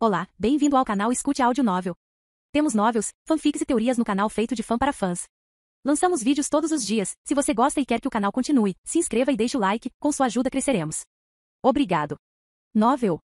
Olá, bem-vindo ao canal Escute Áudio Novel. Temos novels, fanfics e teorias no canal feito de fã para fãs. Lançamos vídeos todos os dias. Se você gosta e quer que o canal continue, se inscreva e deixe o like, com sua ajuda cresceremos. Obrigado. Novel.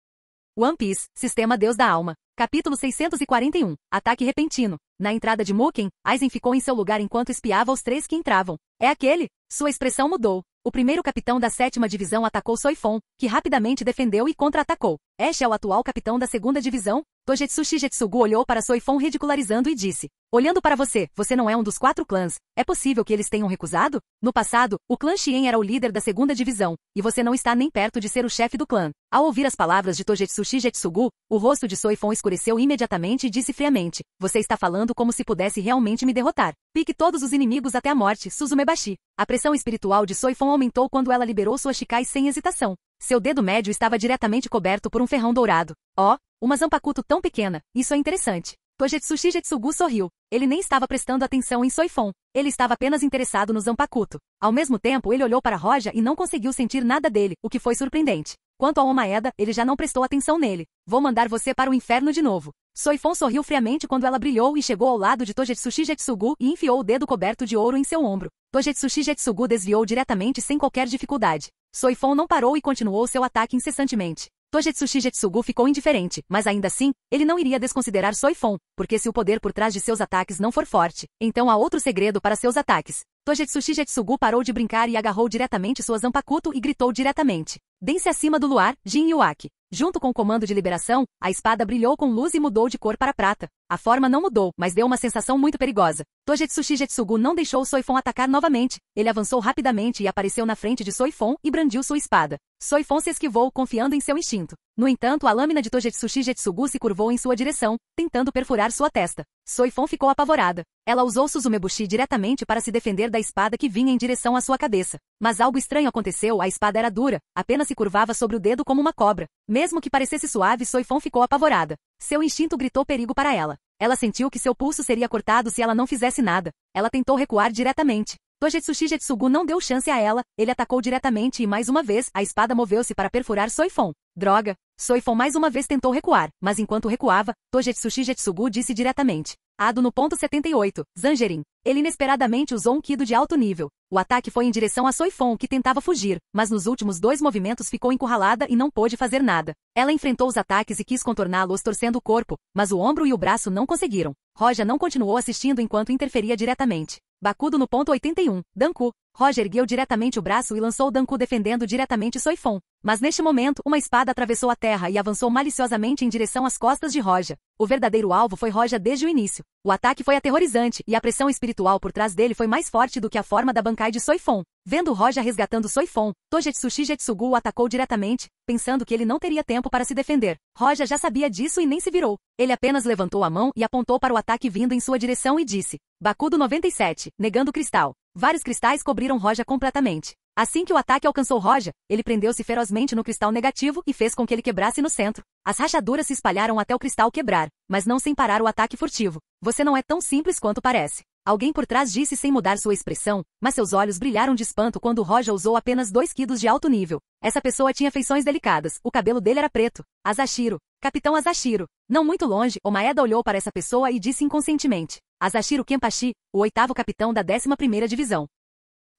One Piece, Sistema Deus da Alma. Capítulo 641. Ataque repentino. Na entrada de Mugen, Aizen ficou em seu lugar enquanto espiava os três que entravam. É aquele? Sua expressão mudou. O primeiro capitão da 7ª divisão atacou Soifon, que rapidamente defendeu e contra-atacou. Ash é o atual capitão da 2ª divisão? Togetsu Shigetsugu olhou para Soifon ridicularizando e disse: olhando para você, você não é um dos 4 clãs. É possível que eles tenham recusado? No passado, o clã Shien era o líder da 2ª divisão, e você não está nem perto de ser o chefe do clã. Ao ouvir as palavras de Togetsu Shigetsugu, o rosto de Soifon escureceu imediatamente e disse friamente: você está falando como se pudesse realmente me derrotar. Pique todos os inimigos até a morte, Suzumebashi. A pressão espiritual de Soifon aumentou quando ela liberou sua Shikai sem hesitação. Seu dedo médio estava diretamente coberto por um ferrão dourado. Oh, uma Zanpakuto tão pequena, isso é interessante. Togetsu Shigetsugu sorriu. Ele nem estava prestando atenção em Soifon. Ele estava apenas interessado no Zanpakuto. Ao mesmo tempo, ele olhou para Roja e não conseguiu sentir nada dele, o que foi surpreendente. Quanto ao Omaeda, ele já não prestou atenção nele. Vou mandar você para o inferno de novo. Soifon sorriu friamente quando ela brilhou e chegou ao lado de Togetsu Shigetsugu e enfiou o dedo coberto de ouro em seu ombro. Togetsu Shigetsugu desviou diretamente sem qualquer dificuldade. Soifon não parou e continuou seu ataque incessantemente. Togetsu Shigetsugu ficou indiferente, mas ainda assim, ele não iria desconsiderar Soifon, porque se o poder por trás de seus ataques não for forte, então há outro segredo para seus ataques. Togetsu Shigetsugu parou de brincar e agarrou diretamente sua Zanpakuto e gritou diretamente: dense acima do luar, Jin Yuaki. Junto com o comando de liberação, a espada brilhou com luz e mudou de cor para prata. A forma não mudou, mas deu uma sensação muito perigosa. Togetsu Shigetsugu não deixou Soifon atacar novamente. Ele avançou rapidamente e apareceu na frente de Soifon e brandiu sua espada. Soifon se esquivou, confiando em seu instinto. No entanto, a lâmina de Togetsu Shigetsugu se curvou em sua direção, tentando perfurar sua testa. Soifon ficou apavorada. Ela usou Suzumebushi diretamente para se defender da espada que vinha em direção à sua cabeça. Mas algo estranho aconteceu, a espada era dura, apenas se curvava sobre o dedo como uma cobra. Mesmo que parecesse suave, Soifon ficou apavorada. Seu instinto gritou perigo para ela. Ela sentiu que seu pulso seria cortado se ela não fizesse nada. Ela tentou recuar diretamente. Togetsu Shigetsugu não deu chance a ela, ele atacou diretamente e mais uma vez, a espada moveu-se para perfurar Soifon. Droga! Soifon mais uma vez tentou recuar, mas enquanto recuava, Togetsu Shigetsugu disse diretamente: Ado no ponto 78, Zangerin. Ele inesperadamente usou um Kido de alto nível. O ataque foi em direção a Soifon, que tentava fugir, mas nos últimos 2 movimentos ficou encurralada e não pôde fazer nada. Ela enfrentou os ataques e quis contorná-los torcendo o corpo, mas o ombro e o braço não conseguiram. Roja não continuou assistindo enquanto interferia diretamente. Bakudo no ponto 81, Danku. Roja ergueu diretamente o braço e lançou Danku defendendo diretamente Soifon. Mas neste momento, uma espada atravessou a terra e avançou maliciosamente em direção às costas de Roja. O verdadeiro alvo foi Roja desde o início. O ataque foi aterrorizante, e a pressão espiritual por trás dele foi mais forte do que a forma da Bankai de Soifon. Vendo Roja resgatando Soifon, Togetsu Shigetsugu o atacou diretamente, pensando que ele não teria tempo para se defender. Roja já sabia disso e nem se virou. Ele apenas levantou a mão e apontou para o ataque vindo em sua direção e disse: Bakudo 97, negando o cristal. Vários cristais cobriram Roja completamente. Assim que o ataque alcançou Roja, ele prendeu-se ferozmente no cristal negativo e fez com que ele quebrasse no centro. As rachaduras se espalharam até o cristal quebrar, mas não sem parar o ataque furtivo. Você não é tão simples quanto parece. Alguém por trás disse sem mudar sua expressão, mas seus olhos brilharam de espanto quando Roja usou apenas 2 Kidos de alto nível. Essa pessoa tinha feições delicadas, o cabelo dele era preto. Asashiro. Capitão Asashiro. Não muito longe, Omaeda olhou para essa pessoa e disse inconscientemente: Asashiro Kenpachi, o 8º capitão da 11ª divisão.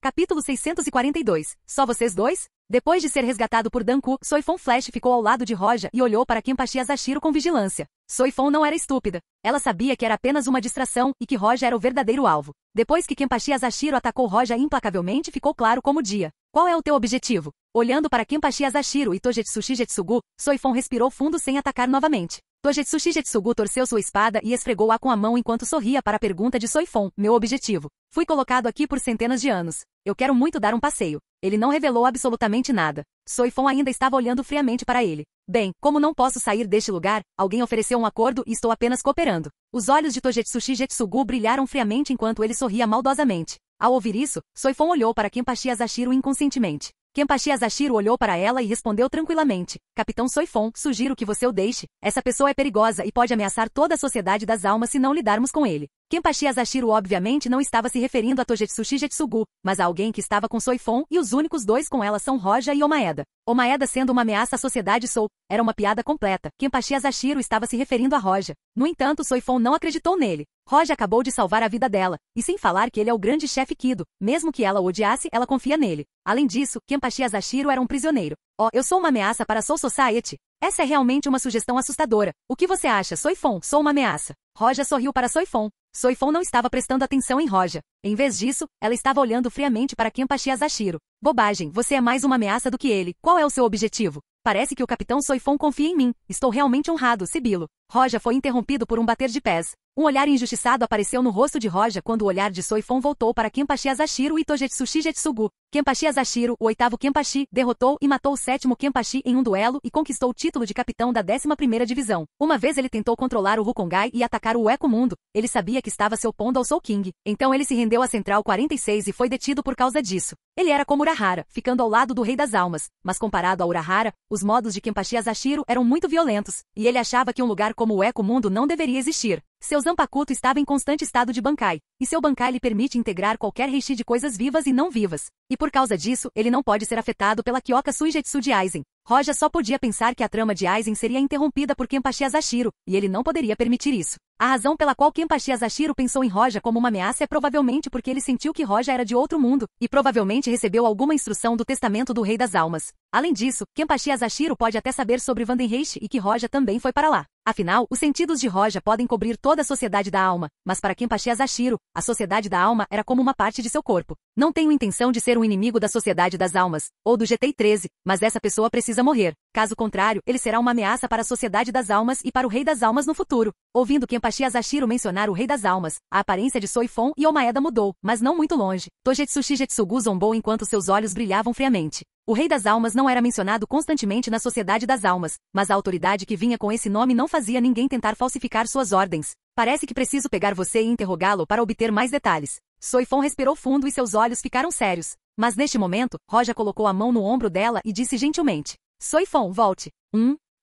Capítulo 642. Só vocês dois? Depois de ser resgatado por Danku, Soifon Flash ficou ao lado de Roja e olhou para Kenpachi Asashiro com vigilância. Soifon não era estúpida. Ela sabia que era apenas uma distração e que Roja era o verdadeiro alvo. Depois que Kenpachi Asashiro atacou Roja implacavelmente, ficou claro como o dia. Qual é o teu objetivo? Olhando para Kenpachi Asashiro e Togetsu Shigetsugu, Soifon respirou fundo sem atacar novamente. Togetsu Shigetsugu torceu sua espada e esfregou-a com a mão enquanto sorria para a pergunta de Soifon: meu objetivo. Fui colocado aqui por centenas de anos. Eu quero muito dar um passeio. Ele não revelou absolutamente nada. Soifon ainda estava olhando friamente para ele. Bem, como não posso sair deste lugar, alguém ofereceu um acordo e estou apenas cooperando. Os olhos de Togetsu Shigetsugu brilharam friamente enquanto ele sorria maldosamente. Ao ouvir isso, Soifon olhou para Kenpachi Asashiro inconscientemente. Kenpachi Asashiro olhou para ela e respondeu tranquilamente. Capitão Soifon, sugiro que você o deixe. Essa pessoa é perigosa e pode ameaçar toda a sociedade das almas se não lidarmos com ele. Kenpachi Asashiro obviamente não estava se referindo a Togetsushi Jetsugu, mas a alguém que estava com Soifon e os únicos dois com ela são Roja e Omaeda. Omaeda sendo uma ameaça à sociedade Soul, era uma piada completa. Kenpachi Asashiro estava se referindo a Roja. No entanto, Soifon não acreditou nele. Roja acabou de salvar a vida dela, e sem falar que ele é o grande chefe Kido, mesmo que ela o odiasse, ela confia nele. Além disso, Kenpachi Asashiro era um prisioneiro. Oh, eu sou uma ameaça para a Soul Society? Essa é realmente uma sugestão assustadora. O que você acha, Soifon? Sou uma ameaça. Roja sorriu para Soifon. Soifon não estava prestando atenção em Roja. Em vez disso, ela estava olhando friamente para Kenpachi Asashiro. Bobagem, você é mais uma ameaça do que ele. Qual é o seu objetivo? Parece que o capitão Soifon confia em mim. Estou realmente honrado, Sibilo. Roja foi interrompido por um bater de pés. Um olhar injustiçado apareceu no rosto de Roja quando o olhar de Soifon voltou para Kenpachi Asashiro e Togetsushi Jetsugu. Kenpachi Asashiro, o oitavo Kenpachi, derrotou e matou o sétimo Kenpachi em um duelo e conquistou o título de capitão da 11ª divisão. Uma vez ele tentou controlar o Rukongai e atacar o Eco Mundo. Ele sabia que estava se opondo ao Soul King. Então ele se rendeu à Central 46 e foi detido por causa disso. Ele era como Urahara, ficando ao lado do Rei das Almas. Mas comparado a Urahara, os modos de Kenpachi Asashiro eram muito violentos, e ele achava que um lugar como o Eco Mundo não deveria existir. Seu Zanpakuto estava em constante estado de Bankai, e seu Bankai lhe permite integrar qualquer reishi de coisas vivas e não vivas. E por causa disso, ele não pode ser afetado pela Kyoka Suigetsu de Aizen. Roja só podia pensar que a trama de Aizen seria interrompida por Kenpachi Asashiro, e ele não poderia permitir isso. A razão pela qual Kenpachi Asashiro pensou em Roja como uma ameaça é provavelmente porque ele sentiu que Roja era de outro mundo, e provavelmente recebeu alguma instrução do testamento do Rei das Almas. Além disso, Kenpachi Asashiro pode até saber sobre Vandenreiche e que Roja também foi para lá. Afinal, os sentidos de Roja podem cobrir toda a sociedade da alma, mas para Kenpachi Asashiro, a sociedade da alma era como uma parte de seu corpo. Não tenho intenção de ser um inimigo da sociedade das almas, ou do GT13, mas essa pessoa precisa morrer. Caso contrário, ele será uma ameaça para a sociedade das almas e para o Rei das Almas no futuro. Ouvindo Kenpachi Asashiro mencionar o Rei das Almas, a aparência de Soifon e Omaeda mudou, mas não muito longe. Togetsushi Jetsugu zombou enquanto seus olhos brilhavam friamente. O Rei das Almas não era mencionado constantemente na Sociedade das Almas, mas a autoridade que vinha com esse nome não fazia ninguém tentar falsificar suas ordens. Parece que preciso pegar você e interrogá-lo para obter mais detalhes. Soifon respirou fundo e seus olhos ficaram sérios. Mas neste momento, Roja colocou a mão no ombro dela e disse gentilmente: Soifon, volte.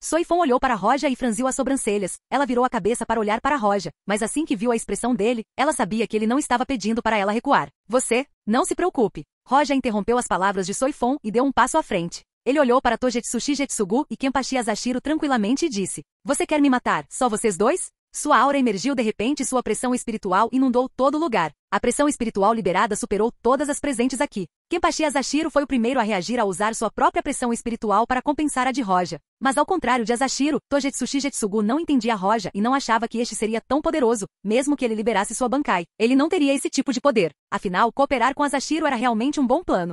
Soifon olhou para Roja e franziu as sobrancelhas. Ela virou a cabeça para olhar para Roja, mas assim que viu a expressão dele, ela sabia que ele não estava pedindo para ela recuar. Você? Não se preocupe. Roja interrompeu as palavras de Soifon e deu um passo à frente. Ele olhou para Togetsushi Jetsugu e Kenpachi Asashiro tranquilamente e disse: Você quer me matar, só vocês dois? Sua aura emergiu de repente e sua pressão espiritual inundou todo o lugar. A pressão espiritual liberada superou todas as presentes aqui. Kenpachi Asashiro foi o primeiro a reagir a usar sua própria pressão espiritual para compensar a de Roja. Mas ao contrário de Asashiro, Togetsushi Jetsugu não entendia Roja e não achava que este seria tão poderoso, mesmo que ele liberasse sua Bankai. Ele não teria esse tipo de poder. Afinal, cooperar com Asashiro era realmente um bom plano.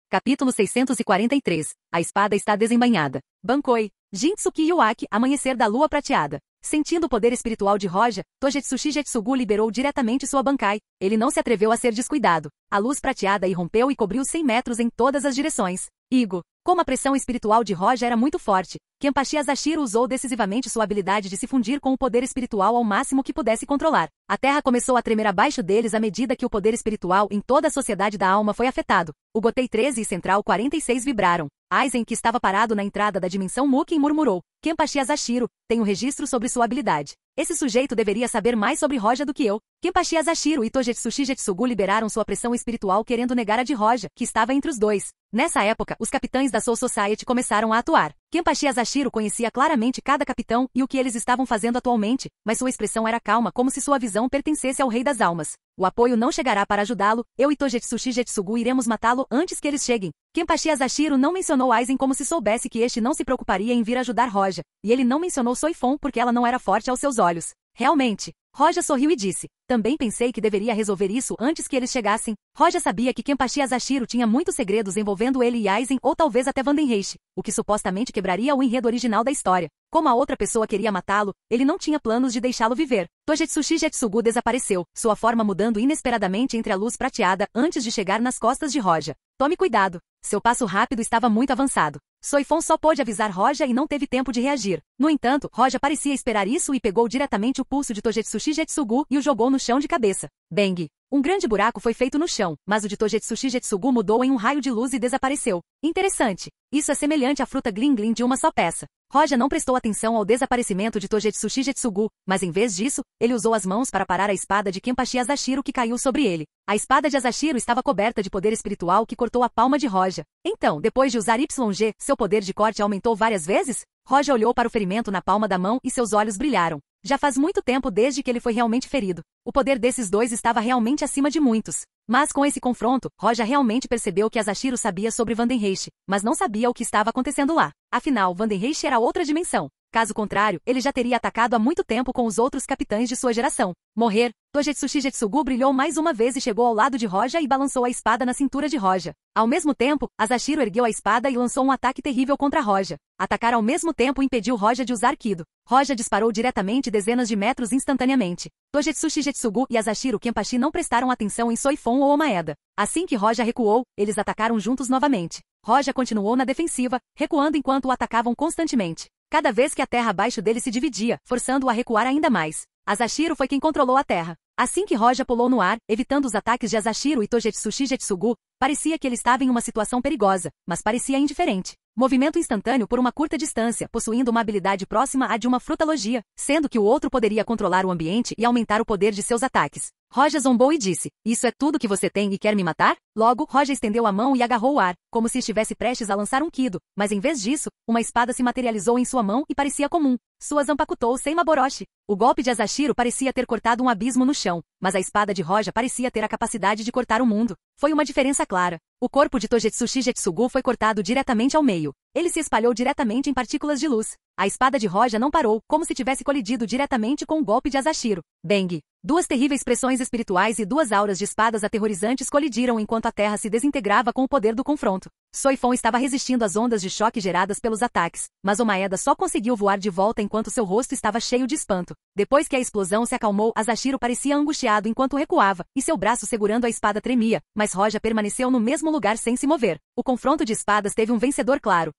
Capítulo 643. A espada está desembainhada. Bankoi. Jintsuki Yuaki, amanhecer da lua prateada. Sentindo o poder espiritual de Roja, Togetsushi Jetsugu liberou diretamente sua Bankai. Ele não se atreveu a ser descuidado. A luz prateada irrompeu e cobriu 100 metros em todas as direções. Igo. Como a pressão espiritual de Roja era muito forte, Kenpachi Asashiro usou decisivamente sua habilidade de se fundir com o poder espiritual ao máximo que pudesse controlar. A terra começou a tremer abaixo deles à medida que o poder espiritual em toda a sociedade da alma foi afetado. O Gotei 13 e Central 46 vibraram. Aizen, que estava parado na entrada da dimensão Mukin, murmurou: Kenpachi Asashiro, tenho registro sobre sua habilidade. Esse sujeito deveria saber mais sobre Roja do que eu. Kenpachi Asashiro e Togetsushi Jetsugu liberaram sua pressão espiritual querendo negar a de Roja, que estava entre os dois. Nessa época, os capitães da Soul Society começaram a atuar. Kenpachi Asashiro conhecia claramente cada capitão e o que eles estavam fazendo atualmente, mas sua expressão era calma como se sua visão pertencesse ao Rei das Almas. O apoio não chegará para ajudá-lo, eu e Togetsushi Jetsugu iremos matá-lo antes que eles cheguem. Kenpachi Asashiro não mencionou Aizen como se soubesse que este não se preocuparia em vir ajudar Roja, e ele não mencionou Soifon porque ela não era forte aos seus olhos. Realmente. Roja sorriu e disse: Também pensei que deveria resolver isso antes que eles chegassem. Roja sabia que Kenpachi Asashiro tinha muitos segredos envolvendo ele e Aizen ou talvez até Vandenreiche, o que supostamente quebraria o enredo original da história. Como a outra pessoa queria matá-lo, ele não tinha planos de deixá-lo viver. Togetsushi Jetsugu desapareceu, sua forma mudando inesperadamente entre a luz prateada antes de chegar nas costas de Roja. Tome cuidado. Seu passo rápido estava muito avançado. Soifon só pôde avisar Roja e não teve tempo de reagir. No entanto, Roja parecia esperar isso e pegou diretamente o pulso de Togetsushi Jetsugu e o jogou no chão de cabeça. Bang! Um grande buraco foi feito no chão, mas o de Togetsu Shigetsugu mudou em um raio de luz e desapareceu. Interessante. Isso é semelhante à fruta Gling Gling de uma só peça. Roja não prestou atenção ao desaparecimento de Togetsu Shigetsugu, mas em vez disso, ele usou as mãos para parar a espada de Kenpachi Asashiro que caiu sobre ele. A espada de Asashiro estava coberta de poder espiritual que cortou a palma de Roja. Então, depois de usar YG, seu poder de corte aumentou várias vezes? Roja olhou para o ferimento na palma da mão e seus olhos brilharam. Já faz muito tempo desde que ele foi realmente ferido. O poder desses dois estava realmente acima de muitos. Mas com esse confronto, Roja realmente percebeu que Asashiro sabia sobre Vandenreiche, mas não sabia o que estava acontecendo lá. Afinal, Vandenreiche era outra dimensão. Caso contrário, ele já teria atacado há muito tempo com os outros capitães de sua geração. Morrer. Togetsu Shigetsugu brilhou mais uma vez e chegou ao lado de Roja e balançou a espada na cintura de Roja. Ao mesmo tempo, Asashiro ergueu a espada e lançou um ataque terrível contra Roja. Atacar ao mesmo tempo impediu Roja de usar Kido. Roja disparou diretamente dezenas de metros instantaneamente. Togetsu Shigetsugu e Asashiro Kenpachi não prestaram atenção em Soifon ou Omaeda. Assim que Roja recuou, eles atacaram juntos novamente. Roja continuou na defensiva, recuando enquanto o atacavam constantemente. Cada vez que a terra abaixo dele se dividia, forçando-o a recuar ainda mais. Asashiro foi quem controlou a terra. Assim que Roja pulou no ar, evitando os ataques de Asashiro e Togetsu Shigetsugu, parecia que ele estava em uma situação perigosa, mas parecia indiferente. Movimento instantâneo por uma curta distância, possuindo uma habilidade próxima à de uma frutalogia, sendo que o outro poderia controlar o ambiente e aumentar o poder de seus ataques. Roja zombou e disse, isso é tudo que você tem e quer me matar? Logo, Roja estendeu a mão e agarrou o ar, como se estivesse prestes a lançar um Kido, mas em vez disso, uma espada se materializou em sua mão e parecia comum. Sua Zanpakutou Seimaboroshi. O golpe de Asashiro parecia ter cortado um abismo no chão, mas a espada de Roja parecia ter a capacidade de cortar o mundo. Foi uma diferença clara. O corpo de Togetsu Shigetsugu foi cortado diretamente ao meio. Ele se espalhou diretamente em partículas de luz. A espada de Roja não parou, como se tivesse colidido diretamente com o golpe de Asashiro. Bang! Duas terríveis pressões espirituais e duas auras de espadas aterrorizantes colidiram enquanto a terra se desintegrava com o poder do confronto. Soifon estava resistindo às ondas de choque geradas pelos ataques, mas Omaeda só conseguiu voar de volta enquanto seu rosto estava cheio de espanto. Depois que a explosão se acalmou, Asashiro parecia angustiado enquanto recuava, e seu braço segurando a espada tremia, mas Roja permaneceu no mesmo lugar sem se mover. O confronto de espadas teve um vencedor claro.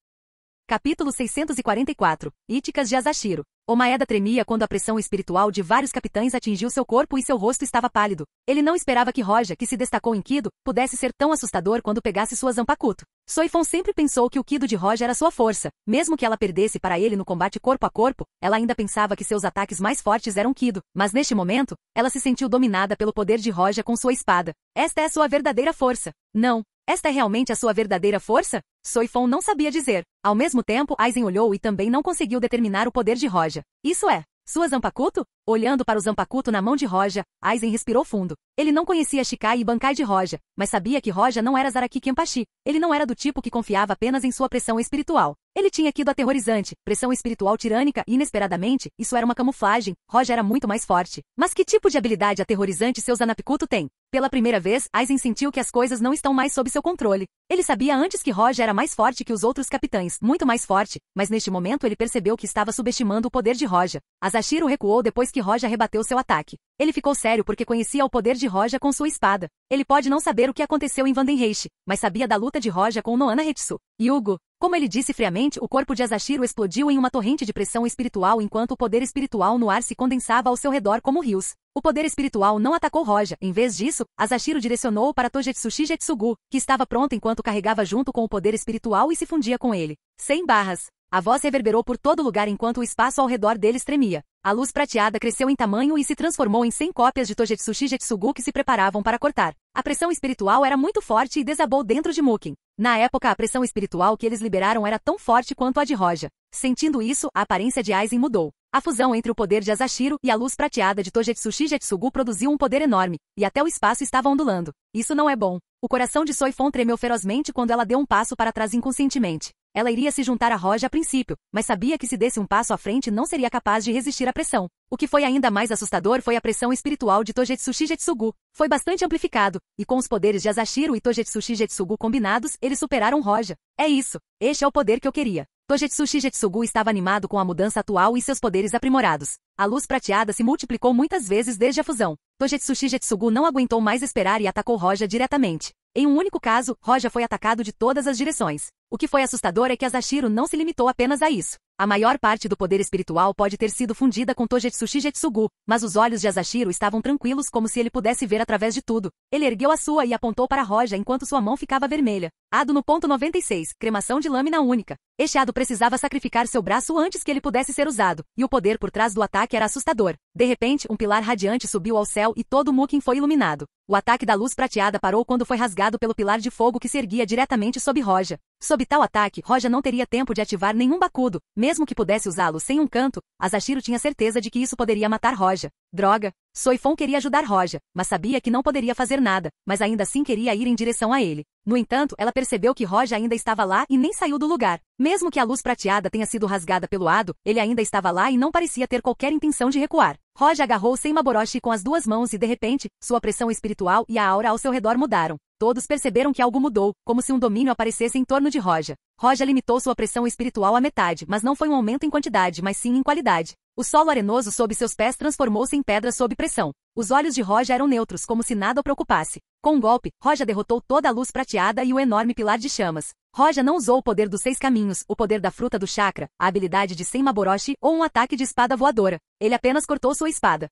Capítulo 644. Íticas de Asashiro. Omaeda tremia quando a pressão espiritual de vários capitães atingiu seu corpo e seu rosto estava pálido. Ele não esperava que Roja, que se destacou em Kido, pudesse ser tão assustador quando pegasse sua Zanpakuto. Soifon sempre pensou que o Kido de Roja era sua força. Mesmo que ela perdesse para ele no combate corpo a corpo, ela ainda pensava que seus ataques mais fortes eram Kido. Mas neste momento, ela se sentiu dominada pelo poder de Roja com sua espada. Esta é a sua verdadeira força. Não. Esta é realmente a sua verdadeira força? Soifon não sabia dizer. Ao mesmo tempo, Aizen olhou e também não conseguiu determinar o poder de Roja. Isso é, sua Zanpakuto? Olhando para o Zanpakuto na mão de Roja, Aizen respirou fundo. Ele não conhecia Shikai e Bankai de Roja, mas sabia que Roja não era Zaraki Kenpachi. Ele não era do tipo que confiava apenas em sua pressão espiritual. Ele tinha Kido aterrorizante, pressão espiritual tirânica e, inesperadamente, isso era uma camuflagem. Roja era muito mais forte. Mas que tipo de habilidade aterrorizante seu Zanpakuto tem? Pela primeira vez, Aizen sentiu que as coisas não estão mais sob seu controle. Ele sabia antes que Roja era mais forte que os outros capitães, muito mais forte, mas neste momento ele percebeu que estava subestimando o poder de Roja. Asashiro recuou depois que Roja rebateu seu ataque. Ele ficou sério porque conhecia o poder de Roja com sua espada. Ele pode não saber o que aconteceu em Vandenreiche, mas sabia da luta de Roja com Noana Hetsu. Yugo. Como ele disse friamente, o corpo de Asashiro explodiu em uma torrente de pressão espiritual enquanto o poder espiritual no ar se condensava ao seu redor como rios. O poder espiritual não atacou Roja. Em vez disso, Asashiro direcionou para Togetsu Shigetsugu, que estava pronto enquanto carregava junto com o poder espiritual e se fundia com ele. 100 barras. A voz reverberou por todo lugar enquanto o espaço ao redor deles tremia. A luz prateada cresceu em tamanho e se transformou em 100 cópias de Togetsu Shigetsugu que se preparavam para cortar. A pressão espiritual era muito forte e desabou dentro de Mukin. Na época, a pressão espiritual que eles liberaram era tão forte quanto a de Roja. Sentindo isso, a aparência de Aizen mudou. A fusão entre o poder de Asashiro e a luz prateada de Togetsu Shigetsugu produziu um poder enorme, e até o espaço estava ondulando. Isso não é bom. O coração de Soifon tremeu ferozmente quando ela deu um passo para trás inconscientemente. Ela iria se juntar a Roja a princípio, mas sabia que se desse um passo à frente não seria capaz de resistir à pressão. O que foi ainda mais assustador foi a pressão espiritual de Togetsu Shigetsugu. Foi bastante amplificado, e com os poderes de Asashiro e Togetsu Shigetsugu combinados, eles superaram Roja. É isso. Este é o poder que eu queria. Togetsu Shigetsugu estava animado com a mudança atual e seus poderes aprimorados. A luz prateada se multiplicou muitas vezes desde a fusão. Togetsu Shigetsugu não aguentou mais esperar e atacou Roja diretamente. Em um único caso, Roja foi atacado de todas as direções. O que foi assustador é que Asashiro não se limitou apenas a isso. A maior parte do poder espiritual pode ter sido fundida com Togetsu Shigetsugu, mas os olhos de Asashiro estavam tranquilos como se ele pudesse ver através de tudo. Ele ergueu a sua e apontou para Roja enquanto sua mão ficava vermelha. Ado no ponto 96, cremação de lâmina única. Este Ado precisava sacrificar seu braço antes que ele pudesse ser usado, e o poder por trás do ataque era assustador. De repente, um pilar radiante subiu ao céu e todo o Mukin foi iluminado. O ataque da luz prateada parou quando foi rasgado pelo pilar de fogo que se erguia diretamente sob Roja. Sob tal ataque, Roja não teria tempo de ativar nenhum Bakudo, mesmo que pudesse usá-lo sem um canto. Asashiro tinha certeza de que isso poderia matar Roja. Droga! Soifon queria ajudar Roja, mas sabia que não poderia fazer nada, mas ainda assim queria ir em direção a ele. No entanto, ela percebeu que Roja ainda estava lá e nem saiu do lugar. Mesmo que a luz prateada tenha sido rasgada pelo Ado, ele ainda estava lá e não parecia ter qualquer intenção de recuar. Roja agarrou Senmaboroshi com as duas mãos e de repente, sua pressão espiritual e a aura ao seu redor mudaram. Todos perceberam que algo mudou, como se um domínio aparecesse em torno de Roja. Roja limitou sua pressão espiritual à metade, mas não foi um aumento em quantidade, mas sim em qualidade. O solo arenoso sob seus pés transformou-se em pedra sob pressão. Os olhos de Roja eram neutros, como se nada o preocupasse. Com um golpe, Roja derrotou toda a luz prateada e o enorme pilar de chamas. Roja não usou o poder dos 6 caminhos, o poder da fruta do chakra, a habilidade de Senmaboroshi ou um ataque de espada voadora. Ele apenas cortou sua espada.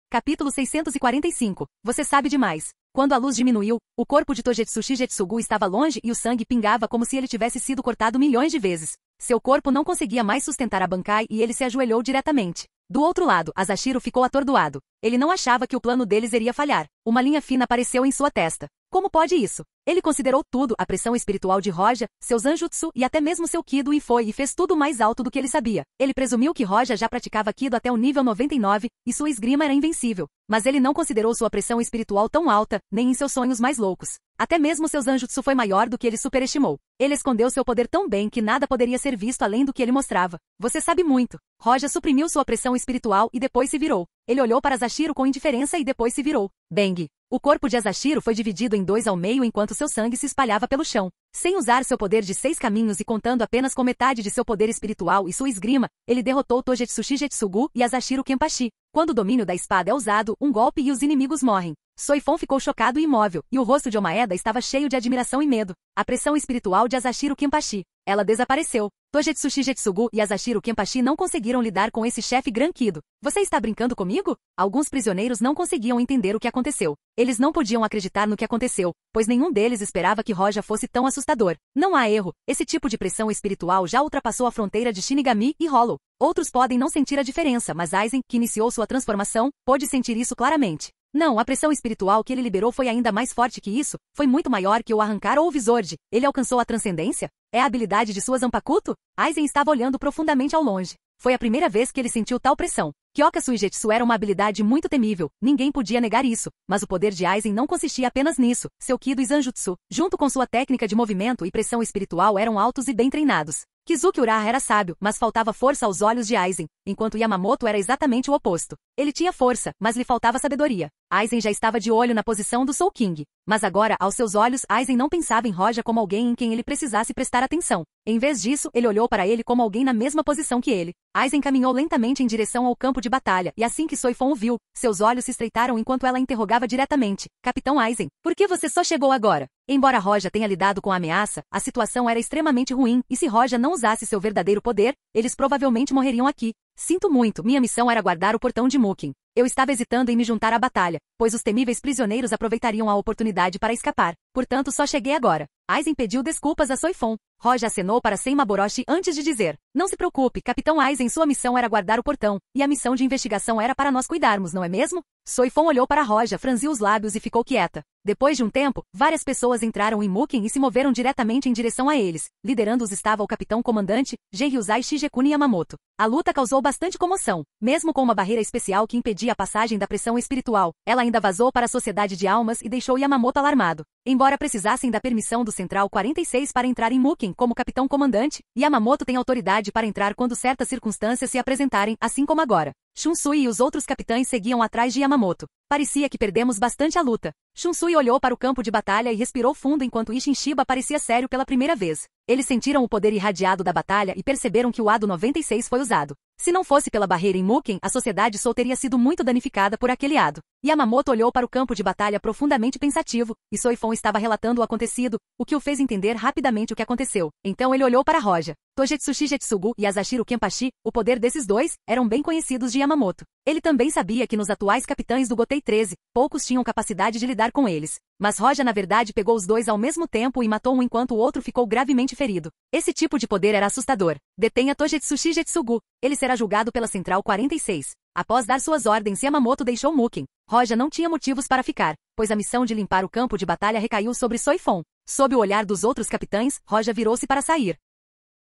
Capítulo 645. Você sabe demais. Quando a luz diminuiu, o corpo de Togetsu Shigetsugu estava longe e o sangue pingava como se ele tivesse sido cortado milhões de vezes. Seu corpo não conseguia mais sustentar a Bankai e ele se ajoelhou diretamente. Do outro lado, Asashiro ficou atordoado. Ele não achava que o plano deles iria falhar. Uma linha fina apareceu em sua testa. Como pode isso? Ele considerou tudo, a pressão espiritual de Roja, seus Zanjutsu e até mesmo seu Kido e foi e fez tudo mais alto do que ele sabia. Ele presumiu que Roja já praticava Kido até o nível 99 e sua esgrima era invencível. Mas ele não considerou sua pressão espiritual tão alta, nem em seus sonhos mais loucos. Até mesmo seu Zanjutsu foi maior do que ele superestimou. Ele escondeu seu poder tão bem que nada poderia ser visto além do que ele mostrava. Você sabe muito. Roja suprimiu sua pressão espiritual e depois se virou. Ele olhou para Asashiro com indiferença e depois se virou. Bang! O corpo de Asashiro foi dividido em 2 ao meio enquanto seu sangue se espalhava pelo chão. Sem usar seu poder de 6 caminhos e contando apenas com metade de seu poder espiritual e sua esgrima, ele derrotou Togetsu Shigetsugu e Asashiro Kenpachi. Quando o domínio da espada é usado, um golpe e os inimigos morrem. Soifon ficou chocado e imóvel, e o rosto de Omaeda estava cheio de admiração e medo. A pressão espiritual de Asashiro Kenpachi. Ela desapareceu. Togetsu Shigetsugu e Asashiro Kenpachi não conseguiram lidar com esse chefe Gran Kido. Você está brincando comigo? Alguns prisioneiros não conseguiam entender o que aconteceu. Eles não podiam acreditar no que aconteceu, pois nenhum deles esperava que Roja fosse tão assustador. Não há erro, esse tipo de pressão espiritual já ultrapassou a fronteira de Shinigami e Hollow. Outros podem não sentir a diferença, mas Aizen, que iniciou sua transformação, pôde sentir isso claramente. Não, a pressão espiritual que ele liberou foi ainda mais forte que isso, foi muito maior que o arrancar ou o Vizord. Ele alcançou a transcendência? É a habilidade de sua Zanpakuto? Aizen estava olhando profundamente ao longe. Foi a primeira vez que ele sentiu tal pressão. Kyoka Suigetsu era uma habilidade muito temível, ninguém podia negar isso, mas o poder de Aizen não consistia apenas nisso. Seu Kido e Zanjutsu, junto com sua técnica de movimento e pressão espiritual eram altos e bem treinados. Kizuki Uraha era sábio, mas faltava força aos olhos de Aizen, enquanto Yamamoto era exatamente o oposto. Ele tinha força, mas lhe faltava sabedoria. Aizen já estava de olho na posição do Soul King. Mas agora, aos seus olhos, Aizen não pensava em Roja como alguém em quem ele precisasse prestar atenção. Em vez disso, ele olhou para ele como alguém na mesma posição que ele. Aizen caminhou lentamente em direção ao campo de batalha, e assim que Soifon o viu, seus olhos se estreitaram enquanto ela interrogava diretamente. Capitão Aizen, por que você só chegou agora? Embora Roja tenha lidado com a ameaça, a situação era extremamente ruim, e se Roja não usasse seu verdadeiro poder, eles provavelmente morreriam aqui. Sinto muito, minha missão era guardar o portão de Mukin. Eu estava hesitando em me juntar à batalha, pois os temíveis prisioneiros aproveitariam a oportunidade para escapar. Portanto, só cheguei agora. Aizen pediu desculpas a Soifon. Roja acenou para Senmaboroshi antes de dizer: não se preocupe, Capitão Aizen, sua missão era guardar o portão, e a missão de investigação era para nós cuidarmos, não é mesmo? Soifon olhou para Roja, franziu os lábios e ficou quieta. Depois de um tempo, várias pessoas entraram em Mukin e se moveram diretamente em direção a eles. Liderando-os estava o capitão-comandante, Genryuzai Shigekuni Yamamoto. A luta causou bastante comoção. Mesmo com uma barreira especial que impedia a passagem da pressão espiritual, ela ainda vazou para a Sociedade de Almas e deixou Yamamoto alarmado. Embora precisassem da permissão do Central 46 para entrar em Mukin como capitão-comandante, Yamamoto tem autoridade para entrar quando certas circunstâncias se apresentarem, assim como agora. Shunsui e os outros capitães seguiam atrás de Yamamoto. Parecia que perdemos bastante a luta. Shunsui olhou para o campo de batalha e respirou fundo enquanto Isshin Shiba parecia sério pela primeira vez. Eles sentiram o poder irradiado da batalha e perceberam que o Ado 96 foi usado. Se não fosse pela barreira em Muken, a sociedade Soul teria sido muito danificada por aquele Ado. Yamamoto olhou para o campo de batalha profundamente pensativo, e Soifon estava relatando o acontecido, o que o fez entender rapidamente o que aconteceu. Então ele olhou para Roja. Togetsushi Jetsugu e Asashiro Kenpachi, o poder desses dois, eram bem conhecidos de Yamamoto. Ele também sabia que nos atuais capitães do Gotei 13, poucos tinham capacidade de lidar com eles. Mas Roja na verdade pegou os dois ao mesmo tempo e matou um enquanto o outro ficou gravemente ferido. Esse tipo de poder era assustador. Detenha Togetsushi Jetsugu. Ele será julgado pela Central 46. Após dar suas ordens, Yamamoto deixou Muken. Roja não tinha motivos para ficar, pois a missão de limpar o campo de batalha recaiu sobre Soifon. Sob o olhar dos outros capitães, Roja virou-se para sair.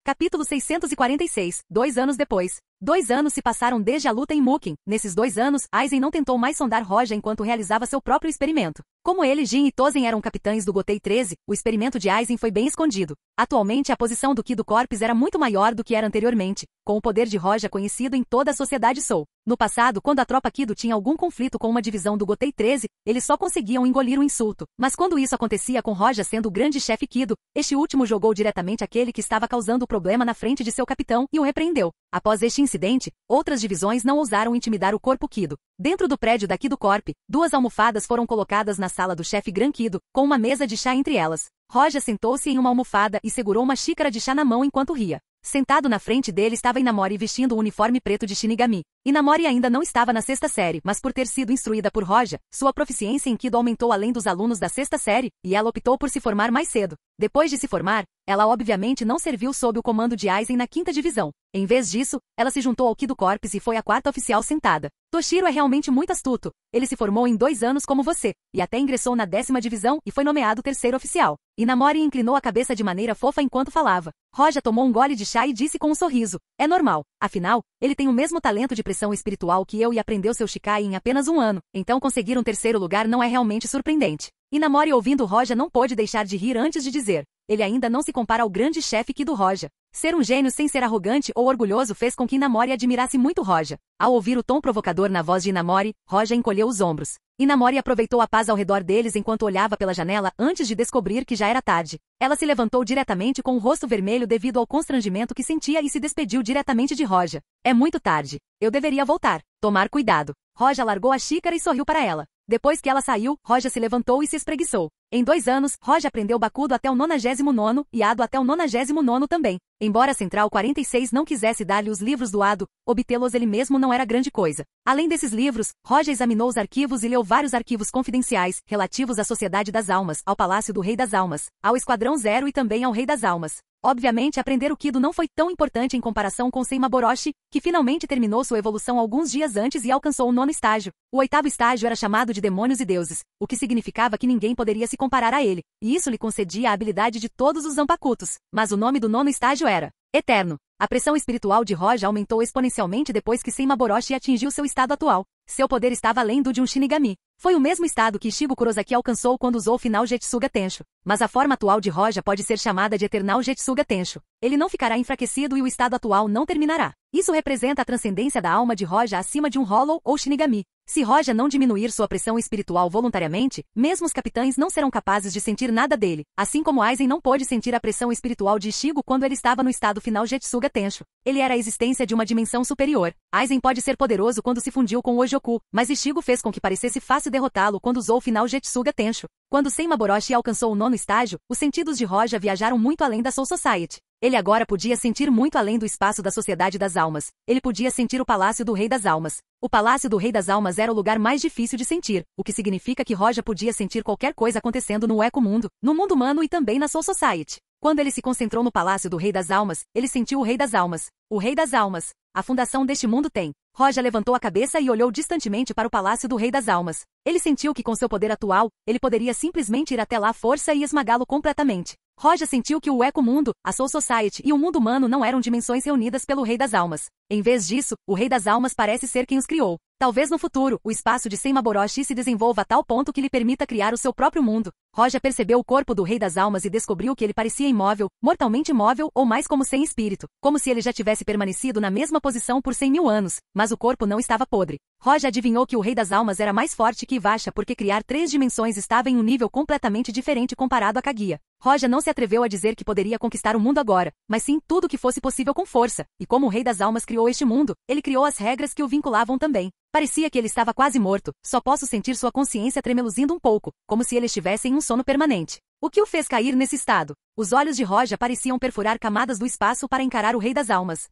Capítulo 646, 2 anos depois. 2 anos se passaram desde a luta em Muken. Nesses 2 anos, Aizen não tentou mais sondar Roja enquanto realizava seu próprio experimento. Como ele, Jin e Tozen eram capitães do Gotei 13, o experimento de Aizen foi bem escondido. Atualmente a posição do Ki do Corps era muito maior do que era anteriormente, com o poder de Roja conhecido em toda a sociedade Soul. No passado, quando a tropa Kido tinha algum conflito com uma divisão do Gotei 13, eles só conseguiam engolir o insulto. Mas quando isso acontecia com Roja sendo o grande chefe Kido, este último jogou diretamente aquele que estava causando o problema na frente de seu capitão e o repreendeu. Após este incidente, outras divisões não ousaram intimidar o corpo Kido. Dentro do prédio da Kido Corp, 2 almofadas foram colocadas na sala do chefe Gran Kido, com uma mesa de chá entre elas. Roja sentou-se em uma almofada e segurou uma xícara de chá na mão enquanto ria. Sentado na frente dele estava Inamori vestindo o uniforme preto de Shinigami. Inamori ainda não estava na 6ª série, mas por ter sido instruída por Roja, sua proficiência em Kido aumentou além dos alunos da 6ª série, e ela optou por se formar mais cedo. Depois de se formar, ela obviamente não serviu sob o comando de Aizen na 5ª divisão. Em vez disso, ela se juntou ao Kido Corps e foi a 4ª oficial sentada. Toshiro é realmente muito astuto. Ele se formou em 2 anos como você, e até ingressou na 10ª divisão e foi nomeado 3º oficial. Inamori inclinou a cabeça de maneira fofa enquanto falava. Roja tomou um gole de chá e disse com um sorriso. É normal. Afinal, ele tem o mesmo talento de pressão espiritual que eu e aprendeu seu Shikai em apenas 1 ano. Então conseguir um 3º lugar não é realmente surpreendente. Inamori ouvindo Roja não pôde deixar de rir antes de dizer. Ele ainda não se compara ao grande chefe Kido Roja. Ser um gênio sem ser arrogante ou orgulhoso fez com que Inamori admirasse muito Roja. Ao ouvir o tom provocador na voz de Inamori, Roja encolheu os ombros. Inamori aproveitou a paz ao redor deles enquanto olhava pela janela antes de descobrir que já era tarde. Ela se levantou diretamente com o rosto vermelho devido ao constrangimento que sentia e se despediu diretamente de Roja. É muito tarde. Eu deveria voltar. Tomar cuidado. Roja largou a xícara e sorriu para ela. Depois que ela saiu, Roja se levantou e se espreguiçou. Em 2 anos, Roja aprendeu Bakudo até o 99º e Ado até o 99º também. Embora a Central 46 não quisesse dar-lhe os livros do Ado, obtê-los ele mesmo não era grande coisa. Além desses livros, Roja examinou os arquivos e leu vários arquivos confidenciais, relativos à Sociedade das Almas, ao Palácio do Rei das Almas, ao Esquadrão Zero e também ao Rei das Almas. Obviamente aprender o Kido não foi tão importante em comparação com Seimaboroshi, que finalmente terminou sua evolução alguns dias antes e alcançou o 9º estágio. O 8º estágio era chamado de Demônios e Deuses, o que significava que ninguém poderia se comparar a ele, e isso lhe concedia a habilidade de todos os Zanpakutos. Mas o nome do 9º estágio era Eterno. A pressão espiritual de Roja aumentou exponencialmente depois que Seimaboroshi atingiu seu estado atual. Seu poder estava além do de um Shinigami. Foi o mesmo estado que Ishigo Kurosaki alcançou quando usou o final Jetsuga Tensho. Mas a forma atual de Roja pode ser chamada de Eternal Jetsuga Tensho. Ele não ficará enfraquecido e o estado atual não terminará. Isso representa a transcendência da alma de Roja acima de um Hollow ou Shinigami. Se Roja não diminuir sua pressão espiritual voluntariamente, mesmo os capitães não serão capazes de sentir nada dele, assim como Aizen não pôde sentir a pressão espiritual de Ishigo quando ele estava no estado final Jetsuga Tensho. Ele era a existência de uma dimensão superior. Aizen pode ser poderoso quando se fundiu com o Ojoku, mas Ishigo fez com que parecesse fácil derrotá-lo quando usou o final Jetsuga Tensho. Quando Seimaboroshi alcançou o 9º estágio, os sentidos de Roja viajaram muito além da Soul Society. Ele agora podia sentir muito além do espaço da Sociedade das Almas. Ele podia sentir o Palácio do Rei das Almas. O Palácio do Rei das Almas era o lugar mais difícil de sentir, o que significa que Roja podia sentir qualquer coisa acontecendo no Eco-Mundo, no mundo humano e também na Soul Society. Quando ele se concentrou no Palácio do Rei das Almas, ele sentiu o Rei das Almas. O Rei das Almas. A fundação deste mundo tem. Roja levantou a cabeça e olhou distantemente para o Palácio do Rei das Almas. Ele sentiu que com seu poder atual, ele poderia simplesmente ir até lá à força e esmagá-lo completamente. Roja sentiu que o Eco-mundo, a Soul Society e o mundo humano não eram dimensões reunidas pelo Rei das Almas. Em vez disso, o Rei das Almas parece ser quem os criou. Talvez no futuro, o espaço de Senmaboroshi se desenvolva a tal ponto que lhe permita criar o seu próprio mundo. Roja percebeu o corpo do Rei das Almas e descobriu que ele parecia imóvel, mortalmente imóvel ou mais como sem espírito, como se ele já tivesse permanecido na mesma posição por 100.000 anos, mas o corpo não estava podre. Roja adivinhou que o Rei das Almas era mais forte que Ivasha porque criar 3 dimensões estava em um nível completamente diferente comparado a Kaguya. Roja não se atreveu a dizer que poderia conquistar o mundo agora, mas sim tudo o que fosse possível com força, e como o Rei das Almas criou este mundo, ele criou as regras que o vinculavam também. Parecia que ele estava quase morto, só posso sentir sua consciência tremeluzindo um pouco, como se ele estivesse em um sono permanente. O que o fez cair nesse estado? Os olhos de Roja pareciam perfurar camadas do espaço para encarar o Rei das Almas.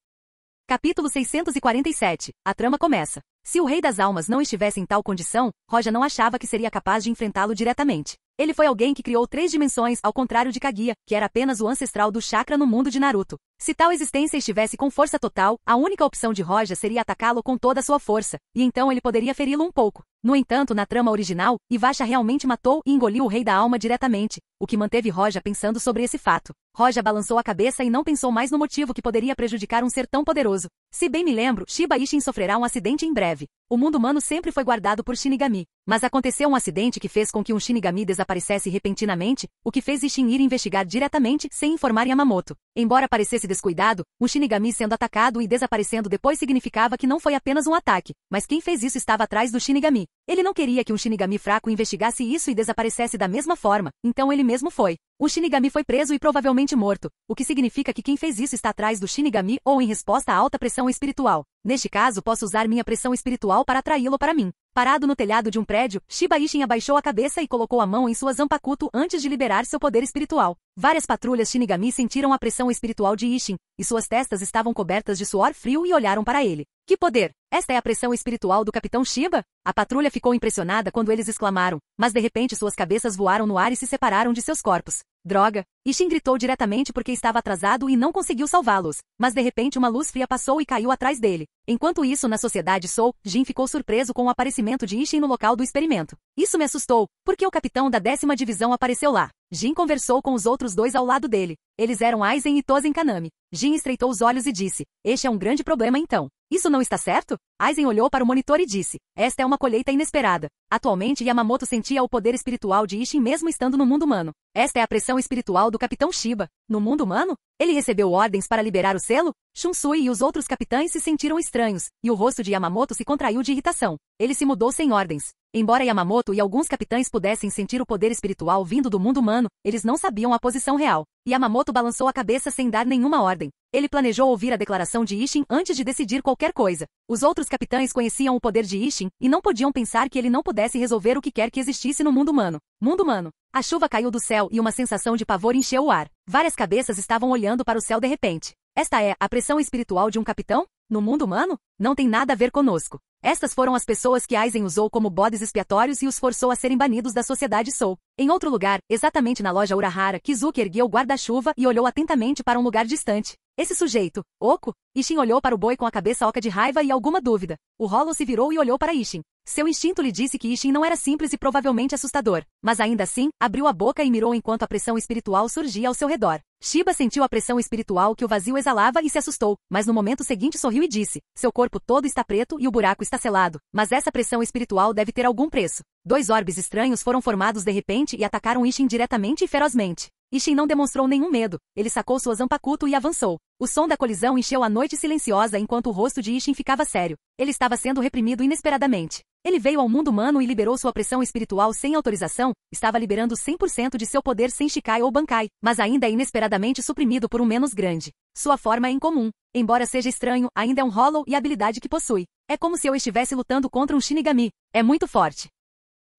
Capítulo 647. A trama começa. Se o Rei das Almas não estivesse em tal condição, Roja não achava que seria capaz de enfrentá-lo diretamente. Ele foi alguém que criou 3 dimensões, ao contrário de Kaguya, que era apenas o ancestral do chakra no mundo de Naruto. Se tal existência estivesse com força total, a única opção de Roja seria atacá-lo com toda a sua força, e então ele poderia feri-lo um pouco. No entanto, na trama original, Ivasha realmente matou e engoliu o Rei da Alma diretamente, o que manteve Roja pensando sobre esse fato. Roja balançou a cabeça e não pensou mais no motivo que poderia prejudicar um ser tão poderoso. Se bem me lembro, Shiba Ishin sofrerá um acidente em breve. O mundo humano sempre foi guardado por Shinigami, mas aconteceu um acidente que fez com que um Shinigami desaparecesse repentinamente, o que fez Ishin ir investigar diretamente sem informar Yamamoto. Embora parecesse descuidado, um Shinigami sendo atacado e desaparecendo depois significava que não foi apenas um ataque, mas quem fez isso estava atrás do Shinigami. Ele não queria que um Shinigami fraco investigasse isso e desaparecesse da mesma forma, então ele mesmo foi. O Shinigami foi preso e provavelmente morto, o que significa que quem fez isso está atrás do Shinigami ou em resposta à alta pressão espiritual. Neste caso, posso usar minha pressão espiritual para atraí-lo para mim. Parado no telhado de um prédio, Shiba Ishin abaixou a cabeça e colocou a mão em sua Zanpakuto antes de liberar seu poder espiritual. Várias patrulhas Shinigami sentiram a pressão espiritual de Ishin, e suas testas estavam cobertas de suor frio e olharam para ele. Que poder! Esta é a pressão espiritual do Capitão Shiba? A patrulha ficou impressionada quando eles exclamaram, mas de repente suas cabeças voaram no ar e se separaram de seus corpos. Droga! Ishin gritou diretamente porque estava atrasado e não conseguiu salvá-los, mas de repente uma luz fria passou e caiu atrás dele. Enquanto isso, na Sociedade Soul, Jin ficou surpreso com o aparecimento de Ishin no local do experimento. Isso me assustou, porque o capitão da 10ª divisão apareceu lá. Jin conversou com os outros 2 ao lado dele. Eles eram Aizen e Tozen Kanami. Jin estreitou os olhos e disse, este é um grande problema então. Isso não está certo? Aizen olhou para o monitor e disse, esta é uma colheita inesperada. Atualmente Yamamoto sentia o poder espiritual de Ishin mesmo estando no mundo humano. Esta é a pressão espiritual do Capitão Shiba. No mundo humano? Ele recebeu ordens para liberar o selo? Shunsui e os outros capitães se sentiram estranhos, e o rosto de Yamamoto se contraiu de irritação. Ele se mudou sem ordens. Embora Yamamoto e alguns capitães pudessem sentir o poder espiritual vindo do mundo humano, eles não sabiam a posição real. Yamamoto balançou a cabeça sem dar nenhuma ordem. Ele planejou ouvir a declaração de Ishin antes de decidir qualquer coisa. Os outros capitães conheciam o poder de Ishin, e não podiam pensar que ele não pudesse resolver o que quer que existisse no mundo humano. Mundo humano. A chuva caiu do céu e uma sensação de pavor encheu o ar. Várias cabeças estavam olhando para o céu de repente. Esta é a pressão espiritual de um capitão? No mundo humano? Não tem nada a ver conosco. Estas foram as pessoas que Aizen usou como bodes expiatórios e os forçou a serem banidos da Sociedade Soul. Em outro lugar, exatamente na loja Urahara, Kizuki ergueu o guarda-chuva e olhou atentamente para um lugar distante. Esse sujeito, Oco? Ishin olhou para o boi com a cabeça oca de raiva e alguma dúvida. O Hollow se virou e olhou para Ishin. Seu instinto lhe disse que Ishin não era simples e provavelmente assustador, mas ainda assim, abriu a boca e mirou enquanto a pressão espiritual surgia ao seu redor. Shiba sentiu a pressão espiritual que o vazio exalava e se assustou, mas no momento seguinte sorriu e disse, seu corpo todo está preto e o buraco está selado, mas essa pressão espiritual deve ter algum preço. 2 orbes estranhos foram formados de repente e atacaram Ishin diretamente e ferozmente. Ishin não demonstrou nenhum medo, ele sacou sua Zanpakuto e avançou. O som da colisão encheu a noite silenciosa enquanto o rosto de Ishin ficava sério. Ele estava sendo reprimido inesperadamente. Ele veio ao mundo humano e liberou sua pressão espiritual sem autorização, estava liberando 100% de seu poder sem Shikai ou Bankai, mas ainda é inesperadamente suprimido por um menos grande. Sua forma é incomum. Embora seja estranho, ainda é um Hollow e a habilidade que possui. É como se eu estivesse lutando contra um Shinigami. É muito forte.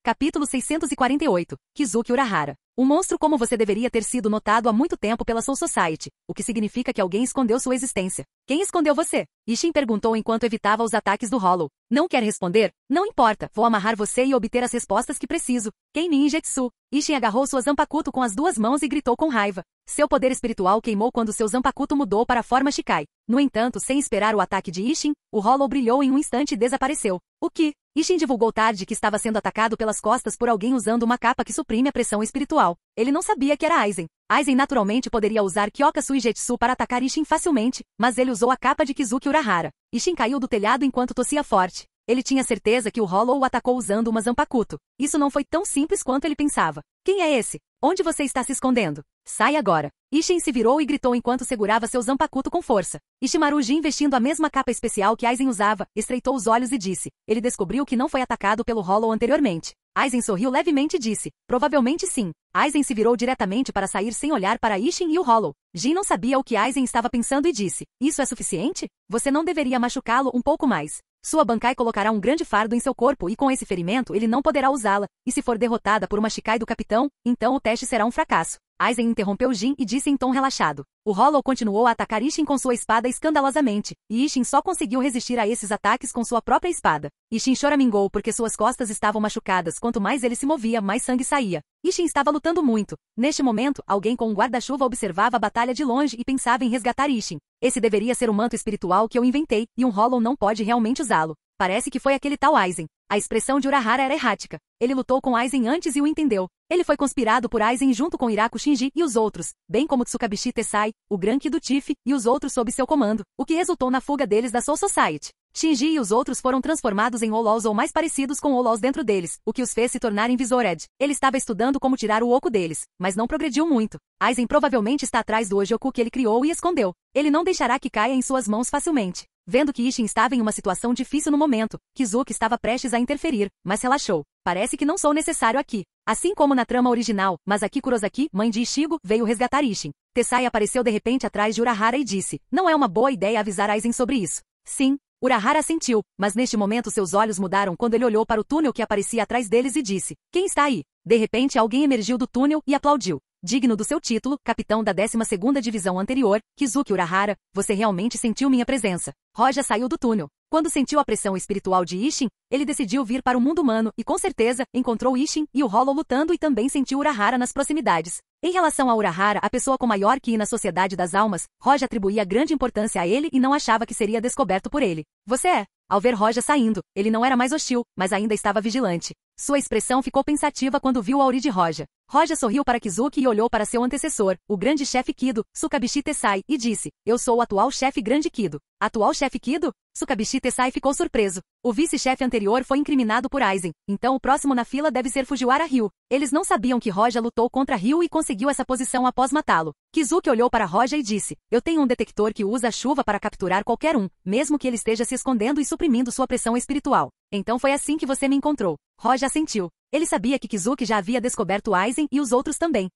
Capítulo 648. Kizuki Urahara. Um monstro como você deveria ter sido notado há muito tempo pela Soul Society, o que significa que alguém escondeu sua existência. Quem escondeu você? Ishin perguntou enquanto evitava os ataques do Hollow. Não quer responder? Não importa, vou amarrar você e obter as respostas que preciso. Ken Ninjetsu. Ishin agarrou sua Zanpakuto com as 2 mãos e gritou com raiva. Seu poder espiritual queimou quando seu Zanpakuto mudou para a forma Shikai. No entanto, sem esperar o ataque de Ishin, o Hollow brilhou em um instante e desapareceu. O que? Ishin divulgou tarde que estava sendo atacado pelas costas por alguém usando uma capa que suprime a pressão espiritual. Ele não sabia que era Aizen. Aizen naturalmente poderia usar Kyoka Suigetsu para atacar Ishin facilmente, mas ele usou a capa de Kizuki Urahara. Ishin caiu do telhado enquanto tossia forte. Ele tinha certeza que o Hollow o atacou usando uma Zanpakuto. Isso não foi tão simples quanto ele pensava. Quem é esse? Onde você está se escondendo? Sai agora. Ishin se virou e gritou enquanto segurava seu Zanpakuto com força. Ishimaru Jin, vestindo a mesma capa especial que Aizen usava, estreitou os olhos e disse. Ele descobriu que não foi atacado pelo Hollow anteriormente. Aizen sorriu levemente e disse. Provavelmente sim. Aizen se virou diretamente para sair sem olhar para Ishin e o Hollow. Jin não sabia o que Aizen estava pensando e disse. Isso é suficiente? Você não deveria machucá-lo um pouco mais. Sua Bankai colocará um grande fardo em seu corpo e com esse ferimento ele não poderá usá-la, e se for derrotada por uma Shikai do capitão, então o teste será um fracasso. Aizen interrompeu Jin e disse em tom relaxado. O Hollow continuou a atacar Ishin com sua espada escandalosamente, e Ishin só conseguiu resistir a esses ataques com sua própria espada. Ishin choramingou porque suas costas estavam machucadas, quanto mais ele se movia, mais sangue saía. Ishin estava lutando muito. Neste momento, alguém com um guarda-chuva observava a batalha de longe e pensava em resgatar Ishin. Esse deveria ser o manto espiritual que eu inventei, e um Hollow não pode realmente usá-lo. Parece que foi aquele tal Aizen. A expressão de Urahara era errática. Ele lutou com Aizen antes e o entendeu. Ele foi conspirado por Aizen junto com Iraku Shinji e os outros, bem como Tsukabishi Tessai, o Granki do Tiff, e os outros sob seu comando, o que resultou na fuga deles da Soul Society. Shinji e os outros foram transformados em Hollows ou mais parecidos com Hollows dentro deles, o que os fez se tornarem Visored. Ele estava estudando como tirar o oco deles, mas não progrediu muito. Aizen provavelmente está atrás do Ojoku que ele criou e escondeu. Ele não deixará que caia em suas mãos facilmente. Vendo que Ishin estava em uma situação difícil no momento, Kizuki estava prestes a interferir, mas relaxou. Parece que não sou necessário aqui. Assim como na trama original, Masaki Kurosaki, mãe de Ishigo, veio resgatar Ishin. Tessai apareceu de repente atrás de Urahara e disse, não é uma boa ideia avisar Aizen sobre isso. Sim. Urahara assentiu, mas neste momento seus olhos mudaram quando ele olhou para o túnel que aparecia atrás deles e disse, quem está aí? De repente alguém emergiu do túnel e aplaudiu. Digno do seu título, capitão da 12ª divisão anterior, Kizuki Urahara, você realmente sentiu minha presença. Roja saiu do túnel. Quando sentiu a pressão espiritual de Ishin, ele decidiu vir para o mundo humano e, com certeza, encontrou Ishin e o Hollow lutando e também sentiu Urahara nas proximidades. Em relação a Urahara, a pessoa com maior ki na Sociedade das Almas, Roja atribuía grande importância a ele e não achava que seria descoberto por ele. Você é. Ao ver Roja saindo, ele não era mais hostil, mas ainda estava vigilante. Sua expressão ficou pensativa quando viu a Auri de Roja. Roja sorriu para Kizuki e olhou para seu antecessor, o grande chefe Kido, Tsukabishi Tessai, e disse, eu sou o atual chefe grande Kido. Atual chefe Kido? Tsukabishi Tessai ficou surpreso. O vice-chefe anterior foi incriminado por Aizen, então o próximo na fila deve ser Fujiwara Ryu. Eles não sabiam que Roja lutou contra Ryu e conseguiu essa posição após matá-lo. Kizuki olhou para Roja e disse, eu tenho um detector que usa a chuva para capturar qualquer um, mesmo que ele esteja se escondendo e suprimindo sua pressão espiritual. Então foi assim que você me encontrou. Roja assentiu. Ele sabia que Kizuki já havia descoberto Aizen e os outros também.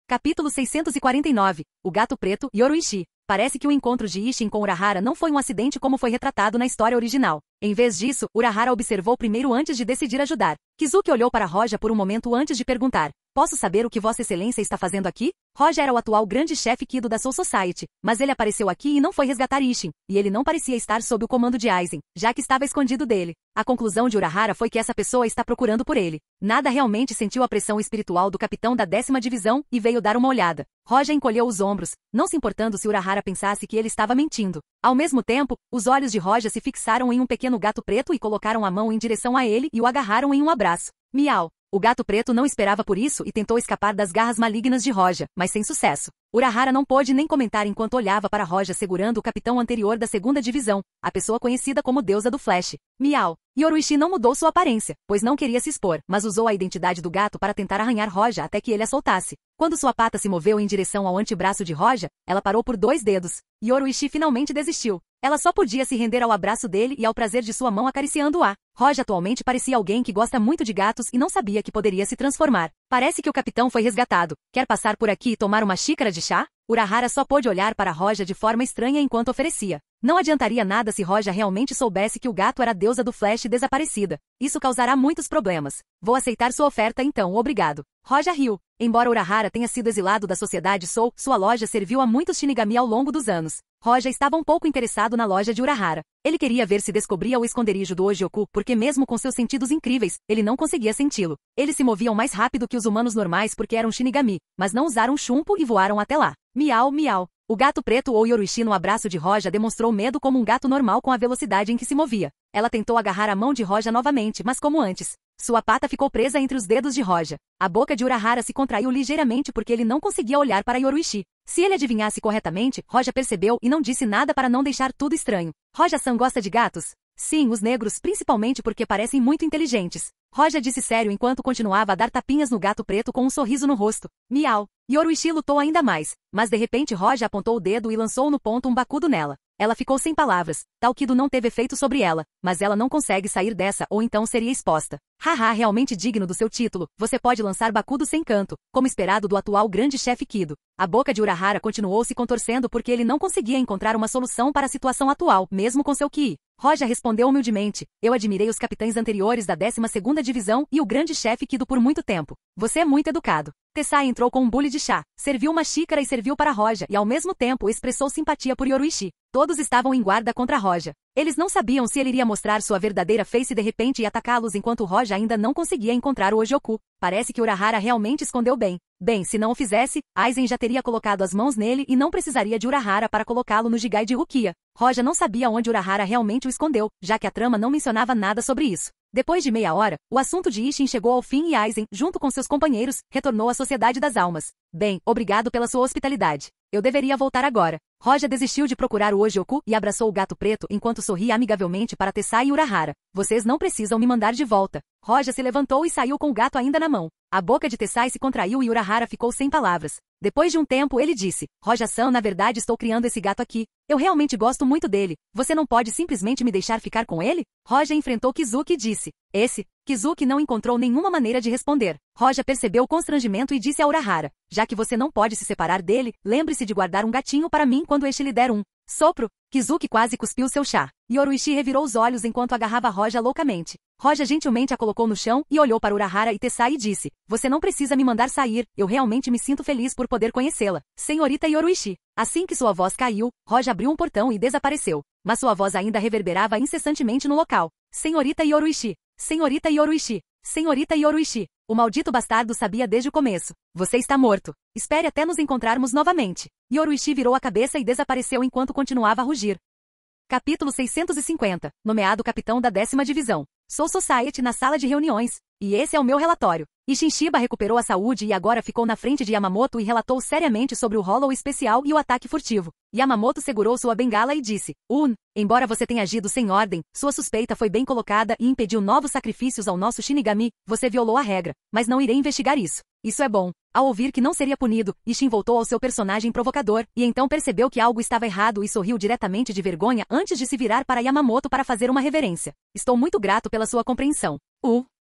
Capítulo 649. O Gato Preto, Yoruishi. Parece que o encontro de Ishin com Urahara não foi um acidente como foi retratado na história original. Em vez disso, Urahara observou primeiro antes de decidir ajudar. Kizuki olhou para Roja por um momento antes de perguntar. Posso saber o que Vossa Excelência está fazendo aqui? Roja era o atual grande chefe Kido da Soul Society, mas ele apareceu aqui e não foi resgatar Ishin, e ele não parecia estar sob o comando de Aizen, já que estava escondido dele. A conclusão de Urahara foi que essa pessoa está procurando por ele. Nada realmente sentiu a pressão espiritual do capitão da 10ª divisão e veio dar uma olhada. Roja encolheu os ombros, não se importando se Urahara pensasse que ele estava mentindo. Ao mesmo tempo, os olhos de Roja se fixaram em um pequeno gato preto e colocaram a mão em direção a ele e o agarraram em um abraço. Miau! O gato preto não esperava por isso e tentou escapar das garras malignas de Roja, mas sem sucesso. Urahara não pôde nem comentar enquanto olhava para Roja segurando o capitão anterior da 2ª divisão, a pessoa conhecida como deusa do Flash. Miau! Yoruishi não mudou sua aparência, pois não queria se expor, mas usou a identidade do gato para tentar arranhar Roja até que ele a soltasse. Quando sua pata se moveu em direção ao antebraço de Roja, ela parou por 2 dedos. Yoruishi finalmente desistiu. Ela só podia se render ao abraço dele e ao prazer de sua mão acariciando-a. Roja atualmente parecia alguém que gosta muito de gatos e não sabia que poderia se transformar. Parece que o capitão foi resgatado. Quer passar por aqui e tomar uma xícara de chá? Urahara só pôde olhar para Roja de forma estranha enquanto oferecia. Não adiantaria nada se Roja realmente soubesse que o gato era a deusa do Flash desaparecida. Isso causará muitos problemas. Vou aceitar sua oferta então, obrigado. Roja riu. Embora Urahara tenha sido exilado da Sociedade Soul, sua loja serviu a muitos Shinigami ao longo dos anos. Roja estava um pouco interessado na loja de Urahara. Ele queria ver se descobria o esconderijo do Ojioku, porque mesmo com seus sentidos incríveis, ele não conseguia senti-lo. Eles se moviam mais rápido que os humanos normais porque eram Shinigami, mas não usaram chumpo e voaram até lá. Miau, miau. O gato preto ou Yoruishi no abraço de Roja demonstrou medo como um gato normal com a velocidade em que se movia. Ela tentou agarrar a mão de Roja novamente, mas como antes. Sua pata ficou presa entre os dedos de Roja. A boca de Urahara se contraiu ligeiramente porque ele não conseguia olhar para Yoruishi. Se ele adivinhasse corretamente, Roja percebeu e não disse nada para não deixar tudo estranho. Roja-san gosta de gatos? Sim, os negros, principalmente porque parecem muito inteligentes. Roja disse sério enquanto continuava a dar tapinhas no gato preto com um sorriso no rosto. Miau. Yoruishi lutou ainda mais, mas de repente Roja apontou o dedo e lançou no ponto um bacudo nela. Ela ficou sem palavras. Tal Kido não teve efeito sobre ela, mas ela não consegue sair dessa ou então seria exposta. Haha, realmente digno do seu título, você pode lançar bacudo sem canto, como esperado do atual grande chefe Kido. A boca de Urahara continuou se contorcendo porque ele não conseguia encontrar uma solução para a situação atual, mesmo com seu ki. Roja respondeu humildemente, eu admirei os capitães anteriores da 12ª divisão e o grande chefe Kido por muito tempo. Você é muito educado. Tessai entrou com um bule de chá, serviu uma xícara e serviu para Roja e ao mesmo tempo expressou simpatia por Yoruishi. Todos estavam em guarda contra Roja. Eles não sabiam se ele iria mostrar sua verdadeira face de repente e atacá-los enquanto Roja ainda não conseguia encontrar o Ojoku. Parece que Urahara realmente escondeu bem. Bem, se não o fizesse, Aizen já teria colocado as mãos nele e não precisaria de Urahara para colocá-lo no Jigai de Rukia. Roja não sabia onde Urahara realmente o escondeu, já que a trama não mencionava nada sobre isso. Depois de meia hora, o assunto de Isshin chegou ao fim e Aizen, junto com seus companheiros, retornou à Sociedade das Almas. Bem, obrigado pela sua hospitalidade. Eu deveria voltar agora. Roja desistiu de procurar o Ojoku e abraçou o gato preto enquanto sorria amigavelmente para Tessai e Urahara. Vocês não precisam me mandar de volta. Roja se levantou e saiu com o gato ainda na mão. A boca de Tessai se contraiu e Urahara ficou sem palavras. Depois de um tempo ele disse, Roja-san, na verdade estou criando esse gato aqui. Eu realmente gosto muito dele. Você não pode simplesmente me deixar ficar com ele? Roja enfrentou Kizuki e disse, Kizuki não encontrou nenhuma maneira de responder. Roja percebeu o constrangimento e disse a Urahara, já que você não pode se separar dele, lembre-se de guardar um gatinho para mim quando este lhe der um. Sopro. Kizuki quase cuspiu seu chá. Yoruishi revirou os olhos enquanto agarrava Roja loucamente. Roja gentilmente a colocou no chão e olhou para Urahara e Tessai e disse, você não precisa me mandar sair, eu realmente me sinto feliz por poder conhecê-la. Senhorita Yoruishi. Assim que sua voz caiu, Roja abriu um portão e desapareceu. Mas sua voz ainda reverberava incessantemente no local. Senhorita Yoruishi. Senhorita Yoruishi. Senhorita Yoruishi. O maldito bastardo sabia desde o começo. Você está morto. Espere até nos encontrarmos novamente. Yoruishi virou a cabeça e desapareceu enquanto continuava a rugir. Capítulo 650. Nomeado capitão da 10ª divisão. Sou Society na sala de reuniões. E esse é o meu relatório. Isshin Shiba recuperou a saúde e agora ficou na frente de Yamamoto e relatou seriamente sobre o Hollow especial e o ataque furtivo. Yamamoto segurou sua bengala e disse, embora você tenha agido sem ordem, sua suspeita foi bem colocada e impediu novos sacrifícios ao nosso Shinigami, você violou a regra, mas não irei investigar isso. Isso é bom. Ao ouvir que não seria punido, Isshin voltou ao seu personagem provocador, e então percebeu que algo estava errado e sorriu diretamente de vergonha antes de se virar para Yamamoto para fazer uma reverência. Estou muito grato pela sua compreensão.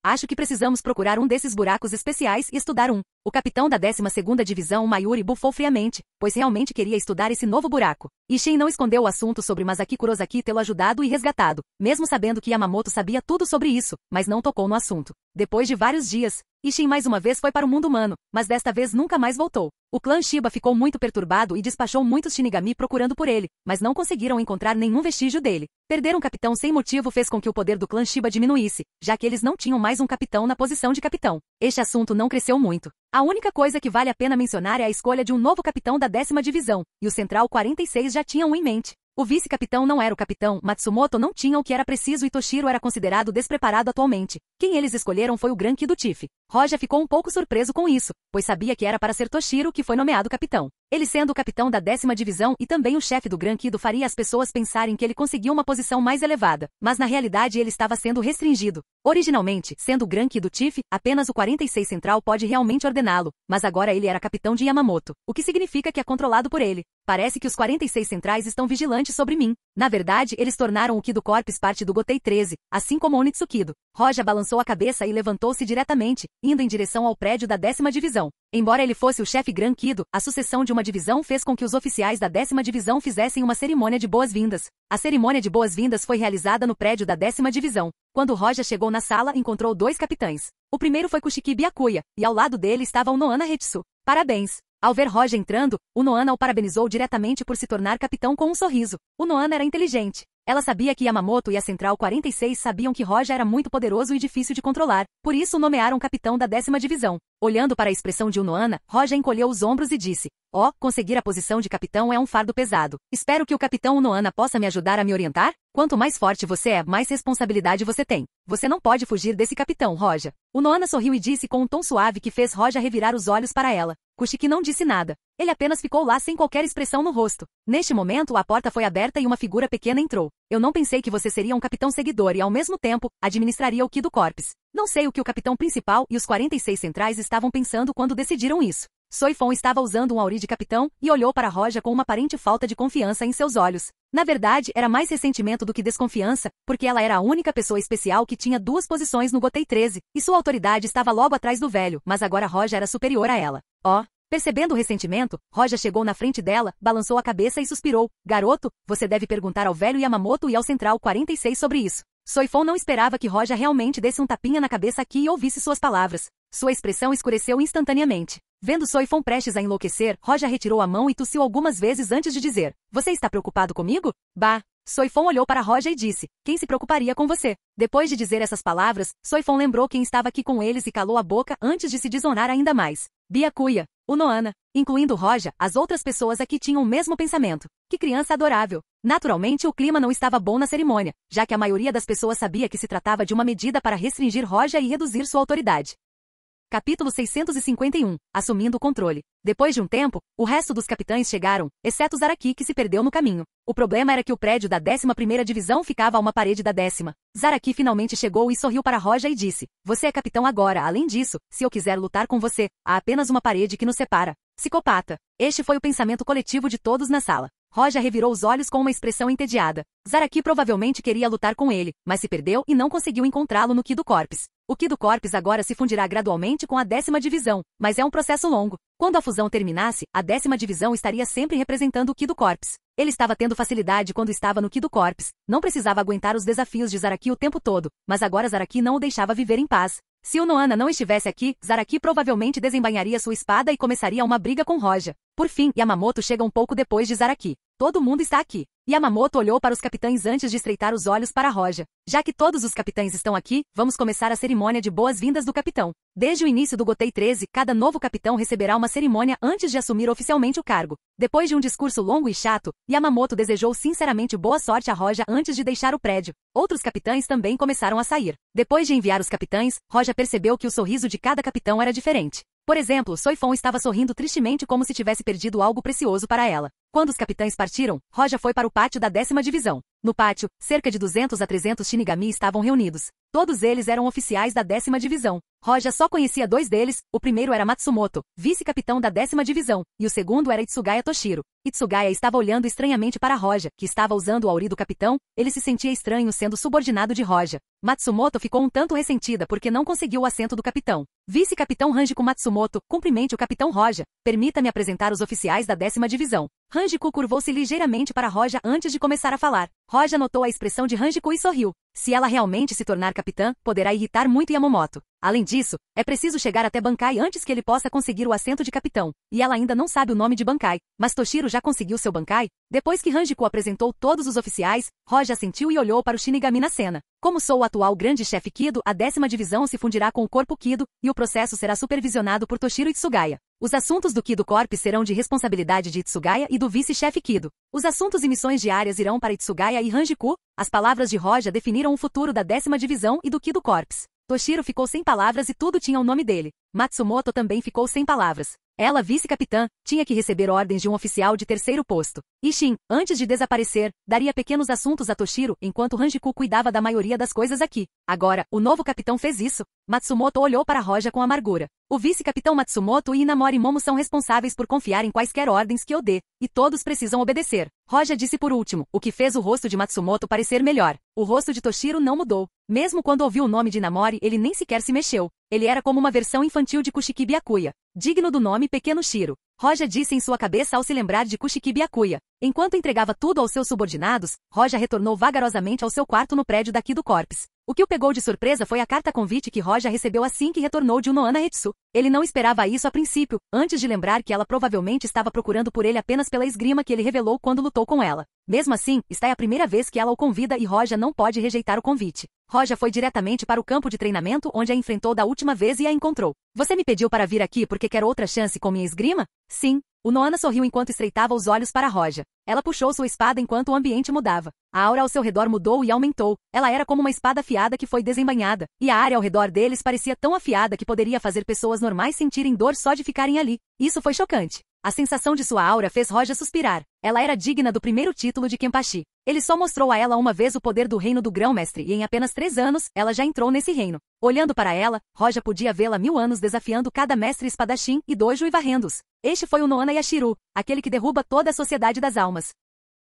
Acho que precisamos procurar um desses buracos especiais e estudar um. O capitão da 12ª divisão, Mayuri, bufou friamente, pois realmente queria estudar esse novo buraco. Isshin não escondeu o assunto sobre Masaki Kurosaki tê-lo ajudado e resgatado, mesmo sabendo que Yamamoto sabia tudo sobre isso, mas não tocou no assunto. Depois de vários dias, Isshin mais uma vez foi para o mundo humano, mas desta vez nunca mais voltou. O clã Shiba ficou muito perturbado e despachou muitos Shinigami procurando por ele, mas não conseguiram encontrar nenhum vestígio dele. Perder um capitão sem motivo fez com que o poder do clã Shiba diminuísse, já que eles não tinham mais um capitão na posição de capitão. Este assunto não cresceu muito. A única coisa que vale a pena mencionar é a escolha de um novo capitão da 10ª divisão, e o Central 46 já tinha um em mente. O vice-capitão não era o capitão, Matsumoto não tinha o que era preciso e Toshiro era considerado despreparado atualmente. Quem eles escolheram foi o Gran Ki do Tiff. Roja ficou um pouco surpreso com isso, pois sabia que era para ser Toshiro que foi nomeado capitão. Ele sendo o capitão da 10ª divisão e também o chefe do Gran Kido faria as pessoas pensarem que ele conseguiu uma posição mais elevada, mas na realidade ele estava sendo restringido. Originalmente, sendo o Gran Kido Tiff, apenas o 46 Central pode realmente ordená-lo, mas agora ele era capitão de Yamamoto, o que significa que é controlado por ele. Parece que os 46 Centrais estão vigilantes sobre mim. Na verdade, eles tornaram o Kido Corps parte do Gotei 13, assim como o Onitsukido. Roja balançou a cabeça e levantou-se diretamente, indo em direção ao prédio da 10ª divisão. Embora ele fosse o chefe Gran Kido, a sucessão de uma divisão fez com que os oficiais da 10ª divisão fizessem uma cerimônia de boas-vindas. A cerimônia de boas-vindas foi realizada no prédio da 10ª divisão. Quando Roja chegou na sala, encontrou dois capitães. O primeiro foi Kushiki Byakuya, e ao lado dele estava o Noana Hetsu. Parabéns! Ao ver Roja entrando, o Noana o parabenizou diretamente por se tornar capitão com um sorriso. O Noana era inteligente. Ela sabia que Yamamoto e a Central 46 sabiam que Roja era muito poderoso e difícil de controlar, por isso o nomearam capitão da 10ª divisão. Olhando para a expressão de Unoana, Roja encolheu os ombros e disse: "Oh, conseguir a posição de capitão é um fardo pesado. Espero que o capitão Unoana possa me ajudar a me orientar? Quanto mais forte você é, mais responsabilidade você tem. Você não pode fugir desse capitão, Roja." Unoana sorriu e disse com um tom suave que fez Roja revirar os olhos para ela. Kushiki não disse nada. Ele apenas ficou lá sem qualquer expressão no rosto. Neste momento, a porta foi aberta e uma figura pequena entrou. "Eu não pensei que você seria um capitão seguidor e, ao mesmo tempo, administraria o Kido Corps. Não sei o que o capitão principal e os 46 centrais estavam pensando quando decidiram isso." Soifon estava usando um auri de capitão e olhou para Roja com uma aparente falta de confiança em seus olhos. Na verdade, era mais ressentimento do que desconfiança, porque ela era a única pessoa especial que tinha 2 posições no Gotei 13, e sua autoridade estava logo atrás do velho, mas agora Roja era superior a ela. Oh! Percebendo o ressentimento, Roja chegou na frente dela, balançou a cabeça e suspirou. "Garoto, você deve perguntar ao velho Yamamoto e ao Central 46 sobre isso." Soifon não esperava que Roja realmente desse um tapinha na cabeça aqui e ouvisse suas palavras. Sua expressão escureceu instantaneamente. Vendo Soifon prestes a enlouquecer, Roja retirou a mão e tossiu algumas vezes antes de dizer: "Você está preocupado comigo?" "Bah!" Soifon olhou para Roja e disse: "Quem se preocuparia com você?" Depois de dizer essas palavras, Soifon lembrou quem estava aqui com eles e calou a boca antes de se desonrar ainda mais. Byakuya, Unoana, incluindo Roja, as outras pessoas aqui tinham o mesmo pensamento. Que criança adorável! Naturalmente, o clima não estava bom na cerimônia, já que a maioria das pessoas sabia que se tratava de uma medida para restringir Roja e reduzir sua autoridade. Capítulo 651. Assumindo o controle. Depois de um tempo, o resto dos capitães chegaram, exceto Zaraki, que se perdeu no caminho. O problema era que o prédio da 11ª divisão ficava a uma parede da 10ª. Zaraki finalmente chegou e sorriu para Roja e disse: "Você é capitão agora. Além disso, se eu quiser lutar com você, há apenas uma parede que nos separa." Psicopata. Este foi o pensamento coletivo de todos na sala. Roja revirou os olhos com uma expressão entediada. Zaraki provavelmente queria lutar com ele, mas se perdeu e não conseguiu encontrá-lo no Kido Corps. O Kido Corps agora se fundirá gradualmente com a 10ª divisão, mas é um processo longo. Quando a fusão terminasse, a 10ª divisão estaria sempre representando o Kido Corps. Ele estava tendo facilidade quando estava no Kido Corps. Não precisava aguentar os desafios de Zaraki o tempo todo, mas agora Zaraki não o deixava viver em paz. Se Unoana não estivesse aqui, Zaraki provavelmente desembainharia sua espada e começaria uma briga com Roja. Por fim, Yamamoto chega um pouco depois de Zaraki. Todo mundo está aqui. Yamamoto olhou para os capitães antes de estreitar os olhos para Roja. Já que todos os capitães estão aqui, vamos começar a cerimônia de boas-vindas do capitão. Desde o início do Gotei 13, cada novo capitão receberá uma cerimônia antes de assumir oficialmente o cargo. Depois de um discurso longo e chato, Yamamoto desejou sinceramente boa sorte a Roja antes de deixar o prédio. Outros capitães também começaram a sair. Depois de enviar os capitães, Roja percebeu que o sorriso de cada capitão era diferente. Por exemplo, Soifon estava sorrindo tristemente como se tivesse perdido algo precioso para ela. Quando os capitães partiram, Roja foi para o pátio da 10ª divisão. No pátio, cerca de 200 a 300 Shinigami estavam reunidos. Todos eles eram oficiais da 10ª divisão. Roja só conhecia 2 deles, o primeiro era Matsumoto, vice-capitão da 10ª divisão, e o segundo era Itsugaya Toshiro. Itsugaya estava olhando estranhamente para Roja, que estava usando o auri do capitão. Ele se sentia estranho sendo subordinado de Roja. Matsumoto ficou um tanto ressentida porque não conseguiu o assento do capitão. Vice-capitão Hanjiku Matsumoto, cumprimente o capitão Roja. Permita-me apresentar os oficiais da 10ª divisão. Hanjiku curvou-se ligeiramente para Roja antes de começar a falar. Roja notou a expressão de Hanjiku e sorriu. Se ela realmente se tornar capitã, poderá irritar muito Yamamoto. Além disso, é preciso chegar até Bankai antes que ele possa conseguir o assento de capitão. E ela ainda não sabe o nome de Bankai. Mas Toshiro já conseguiu seu Bankai? Depois que Hanjiku apresentou todos os oficiais, Roja assentiu e olhou para o Shinigami na cena. Como sou o atual grande chefe Kido, a 10ª divisão se fundirá com o corpo Kido, e o processo será supervisionado por Toshiro Itsugaya. Os assuntos do Kido Corp serão de responsabilidade de Itsugaya e do vice-chefe Kido. Os assuntos e missões diárias irão para Itsugaya e Hanjiku. As palavras de Roja definiram o futuro da 10ª divisão e do Kido Corps. Toshiro ficou sem palavras e tudo tinha o nome dele. Matsumoto também ficou sem palavras. Ela, vice-capitã, tinha que receber ordens de um oficial de terceiro posto. Ishin, antes de desaparecer, daria pequenos assuntos a Toshiro, enquanto Hanjiku cuidava da maioria das coisas aqui. Agora, o novo capitão fez isso. Matsumoto olhou para Roja com amargura. O vice-capitão Matsumoto e Inamori Momo são responsáveis por confiar em quaisquer ordens que eu dê, e todos precisam obedecer. Roja disse por último, o que fez o rosto de Matsumoto parecer melhor. O rosto de Toshiro não mudou. Mesmo quando ouviu o nome de Inamori, ele nem sequer se mexeu. Ele era como uma versão infantil de Kushiki Byakuya. Digno do nome Pequeno Shiro. Roja disse em sua cabeça ao se lembrar de Kushiki Byakuya. Enquanto entregava tudo aos seus subordinados, Roja retornou vagarosamente ao seu quarto no prédio da Kido Corps. O que o pegou de surpresa foi a carta-convite que Roja recebeu assim que retornou de Unoana Hetsu. Ele não esperava isso a princípio, antes de lembrar que ela provavelmente estava procurando por ele apenas pela esgrima que ele revelou quando lutou com ela. Mesmo assim, esta é a primeira vez que ela o convida e Roja não pode rejeitar o convite. Roja foi diretamente para o campo de treinamento onde a enfrentou da última vez e a encontrou. Você me pediu para vir aqui porque quer outra chance com minha esgrima? Sim. O Noana sorriu enquanto estreitava os olhos para Roja. Ela puxou sua espada enquanto o ambiente mudava. A aura ao seu redor mudou e aumentou. Ela era como uma espada afiada que foi desembainhada, e a área ao redor deles parecia tão afiada que poderia fazer pessoas normais sentirem dor só de ficarem ali. Isso foi chocante. A sensação de sua aura fez Roja suspirar. Ela era digna do primeiro título de Kenpachi. Ele só mostrou a ela uma vez o poder do reino do Grão-Mestre e em apenas 3 anos, ela já entrou nesse reino. Olhando para ela, Roja podia vê-la 1000 anos desafiando cada mestre espadachim e dojo e varrendo-os. Este foi o Noana Yashiru, aquele que derruba toda a sociedade das almas.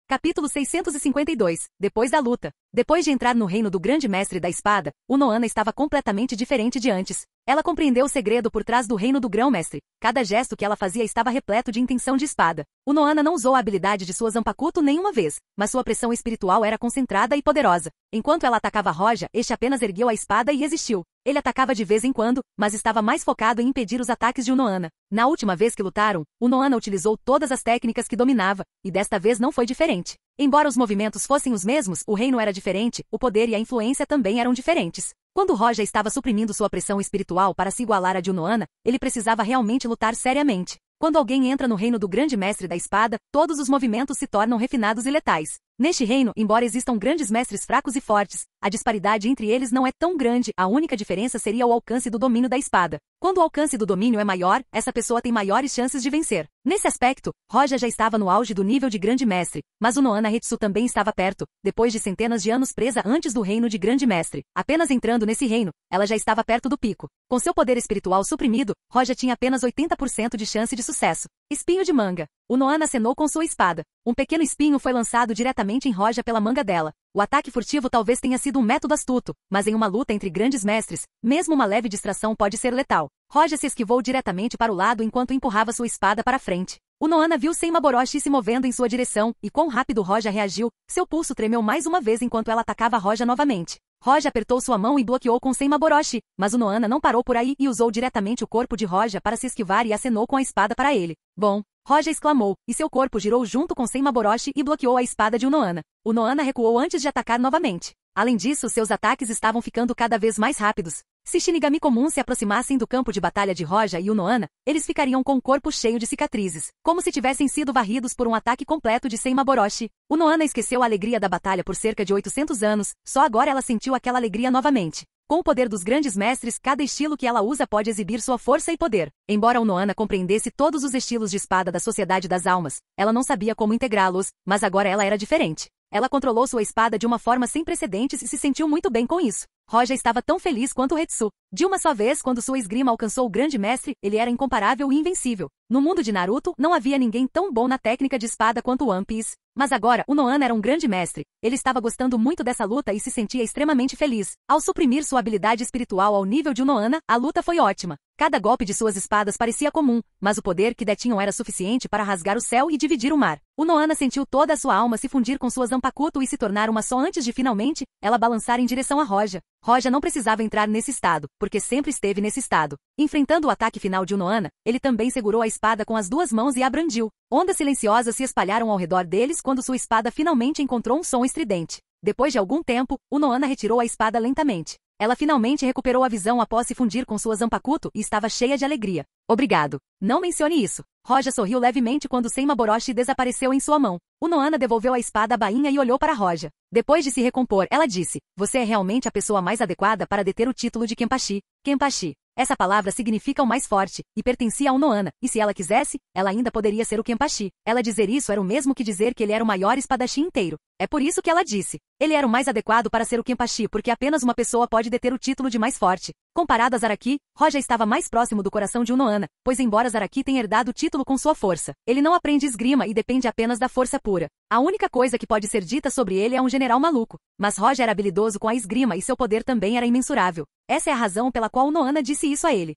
Capítulo 652. Depois da luta. Depois de entrar no reino do grande mestre da espada, o Noana estava completamente diferente de antes. Ela compreendeu o segredo por trás do reino do grão-mestre. Cada gesto que ela fazia estava repleto de intenção de espada. O Noana não usou a habilidade de sua Zanpakuto nenhuma vez, mas sua pressão espiritual era concentrada e poderosa. Enquanto ela atacava Roja, este apenas ergueu a espada e resistiu. Ele atacava de vez em quando, mas estava mais focado em impedir os ataques de Noana. Na última vez que lutaram, o Noana utilizou todas as técnicas que dominava, e desta vez não foi diferente. Embora os movimentos fossem os mesmos, o reino era diferente, o poder e a influência também eram diferentes. Quando Roja estava suprimindo sua pressão espiritual para se igualar a de Noana, ele precisava realmente lutar seriamente. Quando alguém entra no reino do grande mestre da espada, todos os movimentos se tornam refinados e letais. Neste reino, embora existam grandes mestres fracos e fortes, a disparidade entre eles não é tão grande, a única diferença seria o alcance do domínio da espada. Quando o alcance do domínio é maior, essa pessoa tem maiores chances de vencer. Nesse aspecto, Roja já estava no auge do nível de grande mestre, mas o Noana Hetsu também estava perto, depois de centenas de anos presa antes do reino de grande mestre. Apenas entrando nesse reino, ela já estava perto do pico. Com seu poder espiritual suprimido, Roja tinha apenas 80% de chance de sucesso. Espinho de manga. O Noana acenou com sua espada. Um pequeno espinho foi lançado diretamente em Roja pela manga dela. O ataque furtivo talvez tenha sido um método astuto, mas em uma luta entre grandes mestres, mesmo uma leve distração pode ser letal. Roja se esquivou diretamente para o lado enquanto empurrava sua espada para frente. O Noana viu Senma Boroshi se movendo em sua direção, e quão rápido Roja reagiu. Seu pulso tremeu mais uma vez enquanto ela atacava Roja novamente. Roja apertou sua mão e bloqueou com Senma Boroshi, mas o Noana não parou por aí e usou diretamente o corpo de Roja para se esquivar e acenou com a espada para ele. Bom! Roja exclamou, e seu corpo girou junto com Senma Boroshi e bloqueou a espada de Noana. O Noana recuou antes de atacar novamente. Além disso, seus ataques estavam ficando cada vez mais rápidos. Se Shinigami comuns se aproximassem do campo de batalha de Roja e o Noana, eles ficariam com o corpo cheio de cicatrizes, como se tivessem sido varridos por um ataque completo de Senma Boroshi. O Noana esqueceu a alegria da batalha por cerca de 800 anos, só agora ela sentiu aquela alegria novamente. Com o poder dos grandes mestres, cada estilo que ela usa pode exibir sua força e poder. Embora o Noana compreendesse todos os estilos de espada da Sociedade das Almas, ela não sabia como integrá-los, mas agora ela era diferente. Ela controlou sua espada de uma forma sem precedentes e se sentiu muito bem com isso. Roja estava tão feliz quanto Hetsu. De uma só vez, quando sua esgrima alcançou o grande mestre, ele era incomparável e invencível. No mundo de Naruto, não havia ninguém tão bom na técnica de espada quanto One Piece. Mas agora, o Noana era um grande mestre. Ele estava gostando muito dessa luta e se sentia extremamente feliz. Ao suprimir sua habilidade espiritual ao nível de Noana, a luta foi ótima. Cada golpe de suas espadas parecia comum, mas o poder que detinham era suficiente para rasgar o céu e dividir o mar. O Noana sentiu toda a sua alma se fundir com sua Zanpakuto e se tornar uma só antes de finalmente, ela balançar em direção a Roja. Roja não precisava entrar nesse estado, porque sempre esteve nesse estado. Enfrentando o ataque final de Noana, ele também segurou a espada com as 2 mãos e a brandiu. Ondas silenciosas se espalharam ao redor deles quando sua espada finalmente encontrou um som estridente. Depois de algum tempo, o Noana retirou a espada lentamente. Ela finalmente recuperou a visão após se fundir com sua Zanpakuto e estava cheia de alegria. Obrigado. Não mencione isso. Roja sorriu levemente quando Senma Boroshi desapareceu em sua mão. O Noana devolveu a espada à bainha e olhou para Roja. Depois de se recompor, ela disse, você é realmente a pessoa mais adequada para deter o título de Kenpachi. Kenpachi. Essa palavra significa o mais forte, e pertencia ao Noana, e se ela quisesse, ela ainda poderia ser o Kenpachi. Ela dizer isso era o mesmo que dizer que ele era o maior espadachim inteiro. É por isso que ela disse. Ele era o mais adequado para ser o Kenpachi porque apenas uma pessoa pode deter o título de mais forte. Comparado a Zaraki, Roja estava mais próximo do coração de Noana, pois embora Zaraki tenha herdado o título com sua força, ele não aprende esgrima e depende apenas da força pura. A única coisa que pode ser dita sobre ele é um general maluco. Mas Roja era habilidoso com a esgrima e seu poder também era imensurável. Essa é a razão pela qual Noana disse isso a ele.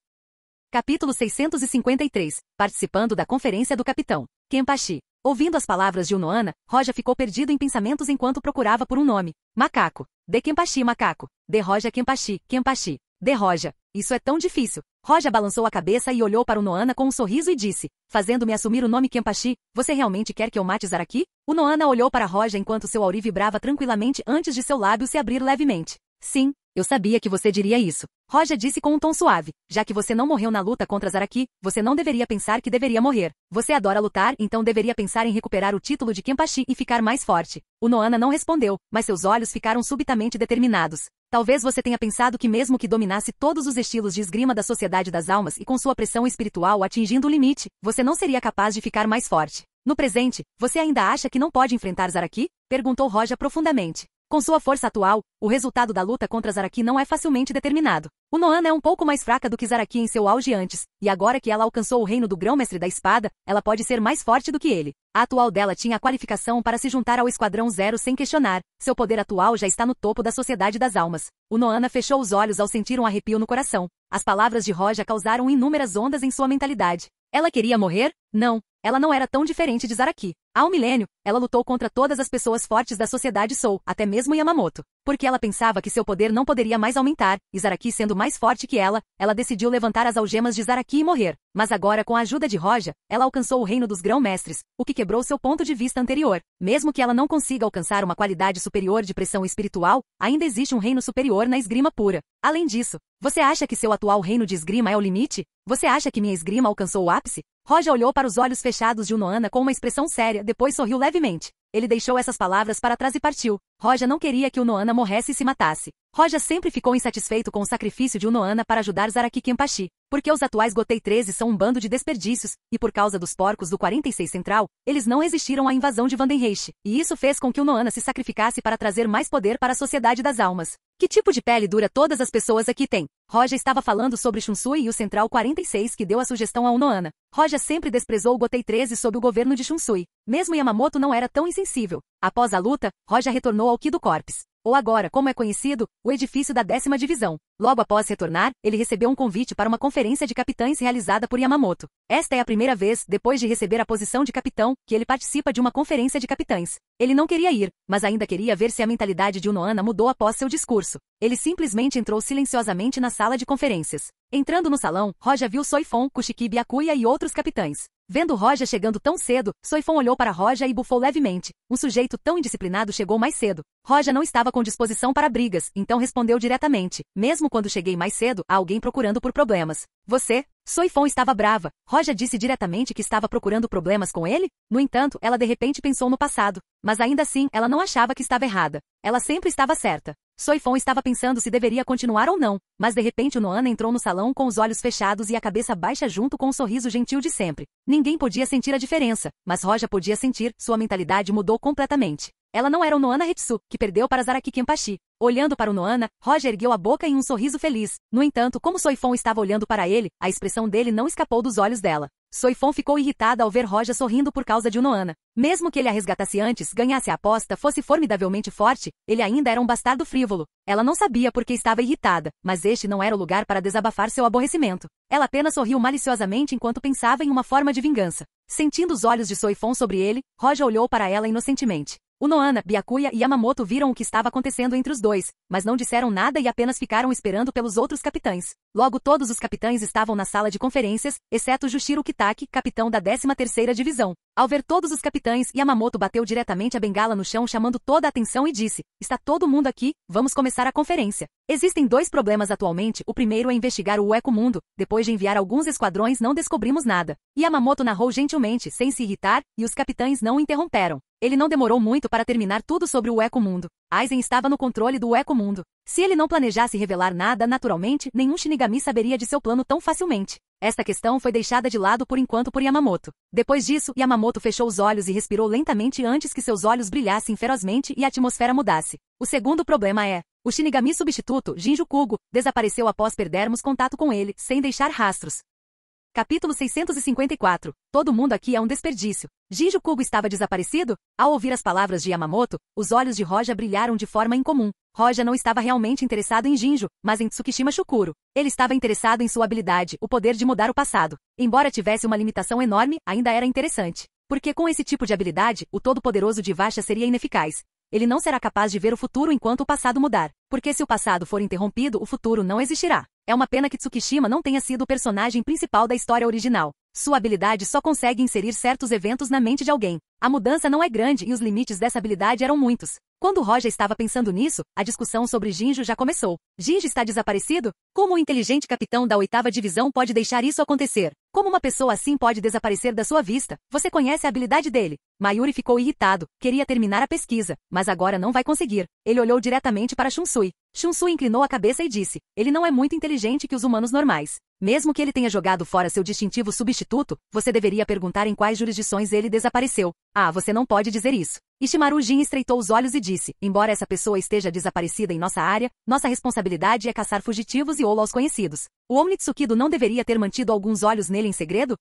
Capítulo 653. Participando da conferência do capitão. Kenpachi. Ouvindo as palavras de Noana, Roja ficou perdido em pensamentos enquanto procurava por um nome. Macaco. De Kenpachi macaco. De Roja Kenpachi, Kenpachi. De Roja. Isso é tão difícil. Roja balançou a cabeça e olhou para o Noana com um sorriso e disse, fazendo-me assumir o nome Kenpachi, você realmente quer que eu mate Zaraki? O Noana olhou para Roja enquanto seu auri vibrava tranquilamente antes de seu lábio se abrir levemente. Sim, eu sabia que você diria isso. Roja disse com um tom suave. Já que você não morreu na luta contra Zaraki, você não deveria pensar que deveria morrer. Você adora lutar, então deveria pensar em recuperar o título de Kenpachi e ficar mais forte. O Noana não respondeu, mas seus olhos ficaram subitamente determinados. Talvez você tenha pensado que mesmo que dominasse todos os estilos de esgrima da Sociedade das Almas e com sua pressão espiritual atingindo o limite, você não seria capaz de ficar mais forte. No presente, você ainda acha que não pode enfrentar Zaraki? Perguntou Roja profundamente. Com sua força atual, o resultado da luta contra Zaraki não é facilmente determinado. O Noana é um pouco mais fraca do que Zaraki em seu auge antes, e agora que ela alcançou o reino do Grão-Mestre da Espada, ela pode ser mais forte do que ele. A atual dela tinha a qualificação para se juntar ao Esquadrão Zero sem questionar. Seu poder atual já está no topo da Sociedade das Almas. O Noana fechou os olhos ao sentir um arrepio no coração. As palavras de Roja causaram inúmeras ondas em sua mentalidade. Ela queria morrer? Não. Ela não era tão diferente de Zaraki. Há um milênio, ela lutou contra todas as pessoas fortes da sociedade Soul, até mesmo Yamamoto. Porque ela pensava que seu poder não poderia mais aumentar, e Zaraki sendo mais forte que ela decidiu levantar as algemas de Zaraki e morrer. Mas agora, com a ajuda de Roja, ela alcançou o reino dos Grão-Mestres, o que quebrou seu ponto de vista anterior. Mesmo que ela não consiga alcançar uma qualidade superior de pressão espiritual, ainda existe um reino superior na esgrima pura. Além disso, você acha que seu atual reino de esgrima é o limite? Você acha que minha esgrima alcançou o ápice? Roja olhou para os olhos fechados de Noana com uma expressão séria, depois sorriu levemente. Ele deixou essas palavras para trás e partiu. Roja não queria que o Noana morresse e se matasse. Roja sempre ficou insatisfeito com o sacrifício de Noana para ajudar Zaraki Kenpachi, porque os atuais Gotei 13 são um bando de desperdícios, e por causa dos porcos do 46 Central, eles não resistiram à invasão de Vandenreich, e isso fez com que o Noana se sacrificasse para trazer mais poder para a Sociedade das Almas. Que tipo de pele dura todas as pessoas aqui têm? Roja estava falando sobre Shunsui e o Central 46 que deu a sugestão ao Noana. Roja sempre desprezou o Gotei 13 sob o governo de Shunsui. Mesmo Yamamoto não era tão insensível. Após a luta, Roja retornou ao Kido Corps. Ou agora, como é conhecido, o edifício da 10ª divisão. Logo após retornar, ele recebeu um convite para uma conferência de capitães realizada por Yamamoto. Esta é a primeira vez, depois de receber a posição de capitão, que ele participa de uma conferência de capitães. Ele não queria ir, mas ainda queria ver se a mentalidade de Noana mudou após seu discurso. Ele simplesmente entrou silenciosamente na sala de conferências. Entrando no salão, Roja viu Soifon, Kushiki Byakuya e outros capitães. Vendo Roja chegando tão cedo, Soifon olhou para Roja e bufou levemente. Um sujeito tão indisciplinado chegou mais cedo. Roja não estava com disposição para brigas, então respondeu diretamente. Mesmo quando cheguei mais cedo, há alguém procurando por problemas. Você? Soifon estava brava. Roja disse diretamente que estava procurando problemas com ele? No entanto, ela de repente pensou no passado. Mas ainda assim, ela não achava que estava errada. Ela sempre estava certa. Soifon estava pensando se deveria continuar ou não, mas de repente o Noana entrou no salão com os olhos fechados e a cabeça baixa junto com o sorriso gentil de sempre. Ninguém podia sentir a diferença, mas Roja podia sentir, sua mentalidade mudou completamente. Ela não era o Noana Hetsu, que perdeu para Zaraki Kenpachi. Olhando para o Noana, Roja ergueu a boca em um sorriso feliz. No entanto, como Soifon estava olhando para ele, a expressão dele não escapou dos olhos dela. Soifon ficou irritada ao ver Roja sorrindo por causa de Noana. Mesmo que ele a resgatasse antes, ganhasse a aposta, fosse formidavelmente forte, ele ainda era um bastardo frívolo. Ela não sabia por que estava irritada, mas este não era o lugar para desabafar seu aborrecimento. Ela apenas sorriu maliciosamente enquanto pensava em uma forma de vingança. Sentindo os olhos de Soifon sobre ele, Roja olhou para ela inocentemente. O Noana, Byakuya e Yamamoto viram o que estava acontecendo entre os dois, mas não disseram nada e apenas ficaram esperando pelos outros capitães. Logo todos os capitães estavam na sala de conferências, exceto Jushiro Kitaki, capitão da 13ª divisão. Ao ver todos os capitães, Yamamoto bateu diretamente a bengala no chão chamando toda a atenção e disse: "Está todo mundo aqui, vamos começar a conferência. Existem dois problemas atualmente, o primeiro é investigar o Eco Mundo, depois de enviar alguns esquadrões não descobrimos nada." Yamamoto narrou gentilmente, sem se irritar, e os capitães não o interromperam. Ele não demorou muito para terminar tudo sobre o Eco Mundo. Aizen estava no controle do Eco Mundo. Se ele não planejasse revelar nada naturalmente, nenhum Shinigami saberia de seu plano tão facilmente. Esta questão foi deixada de lado por enquanto por Yamamoto. Depois disso, Yamamoto fechou os olhos e respirou lentamente antes que seus olhos brilhassem ferozmente e a atmosfera mudasse. O segundo problema é: o Shinigami substituto, Jinju Kugo, desapareceu após perdermos contato com ele, sem deixar rastros. Capítulo 654. Todo mundo aqui é um desperdício. Jinju Kugo estava desaparecido? Ao ouvir as palavras de Yamamoto, os olhos de Roja brilharam de forma incomum. Roja não estava realmente interessado em Jinju, mas em Tsukishima Shukuro. Ele estava interessado em sua habilidade, o poder de mudar o passado. Embora tivesse uma limitação enorme, ainda era interessante. Porque com esse tipo de habilidade, o todo-poderoso de Vasha seria ineficaz. Ele não será capaz de ver o futuro enquanto o passado mudar. Porque se o passado for interrompido, o futuro não existirá. É uma pena que Tsukishima não tenha sido o personagem principal da história original. Sua habilidade só consegue inserir certos eventos na mente de alguém. A mudança não é grande e os limites dessa habilidade eram muitos. Quando Roja estava pensando nisso, a discussão sobre Jinjo já começou. Jinjo está desaparecido? Como o inteligente capitão da 8ª divisão pode deixar isso acontecer? Como uma pessoa assim pode desaparecer da sua vista? Você conhece a habilidade dele? Mayuri ficou irritado, queria terminar a pesquisa, mas agora não vai conseguir. Ele olhou diretamente para Shunsui. Shunsui inclinou a cabeça e disse, ele não é muito inteligente que os humanos normais. Mesmo que ele tenha jogado fora seu distintivo substituto, você deveria perguntar em quais jurisdições ele desapareceu. Ah, você não pode dizer isso. Ishimaru Jin estreitou os olhos e disse, embora essa pessoa esteja desaparecida em nossa área, nossa responsabilidade é caçar fugitivos e ou aos conhecidos. O Onitsukido não deveria ter mantido alguns olhos nele em segredo?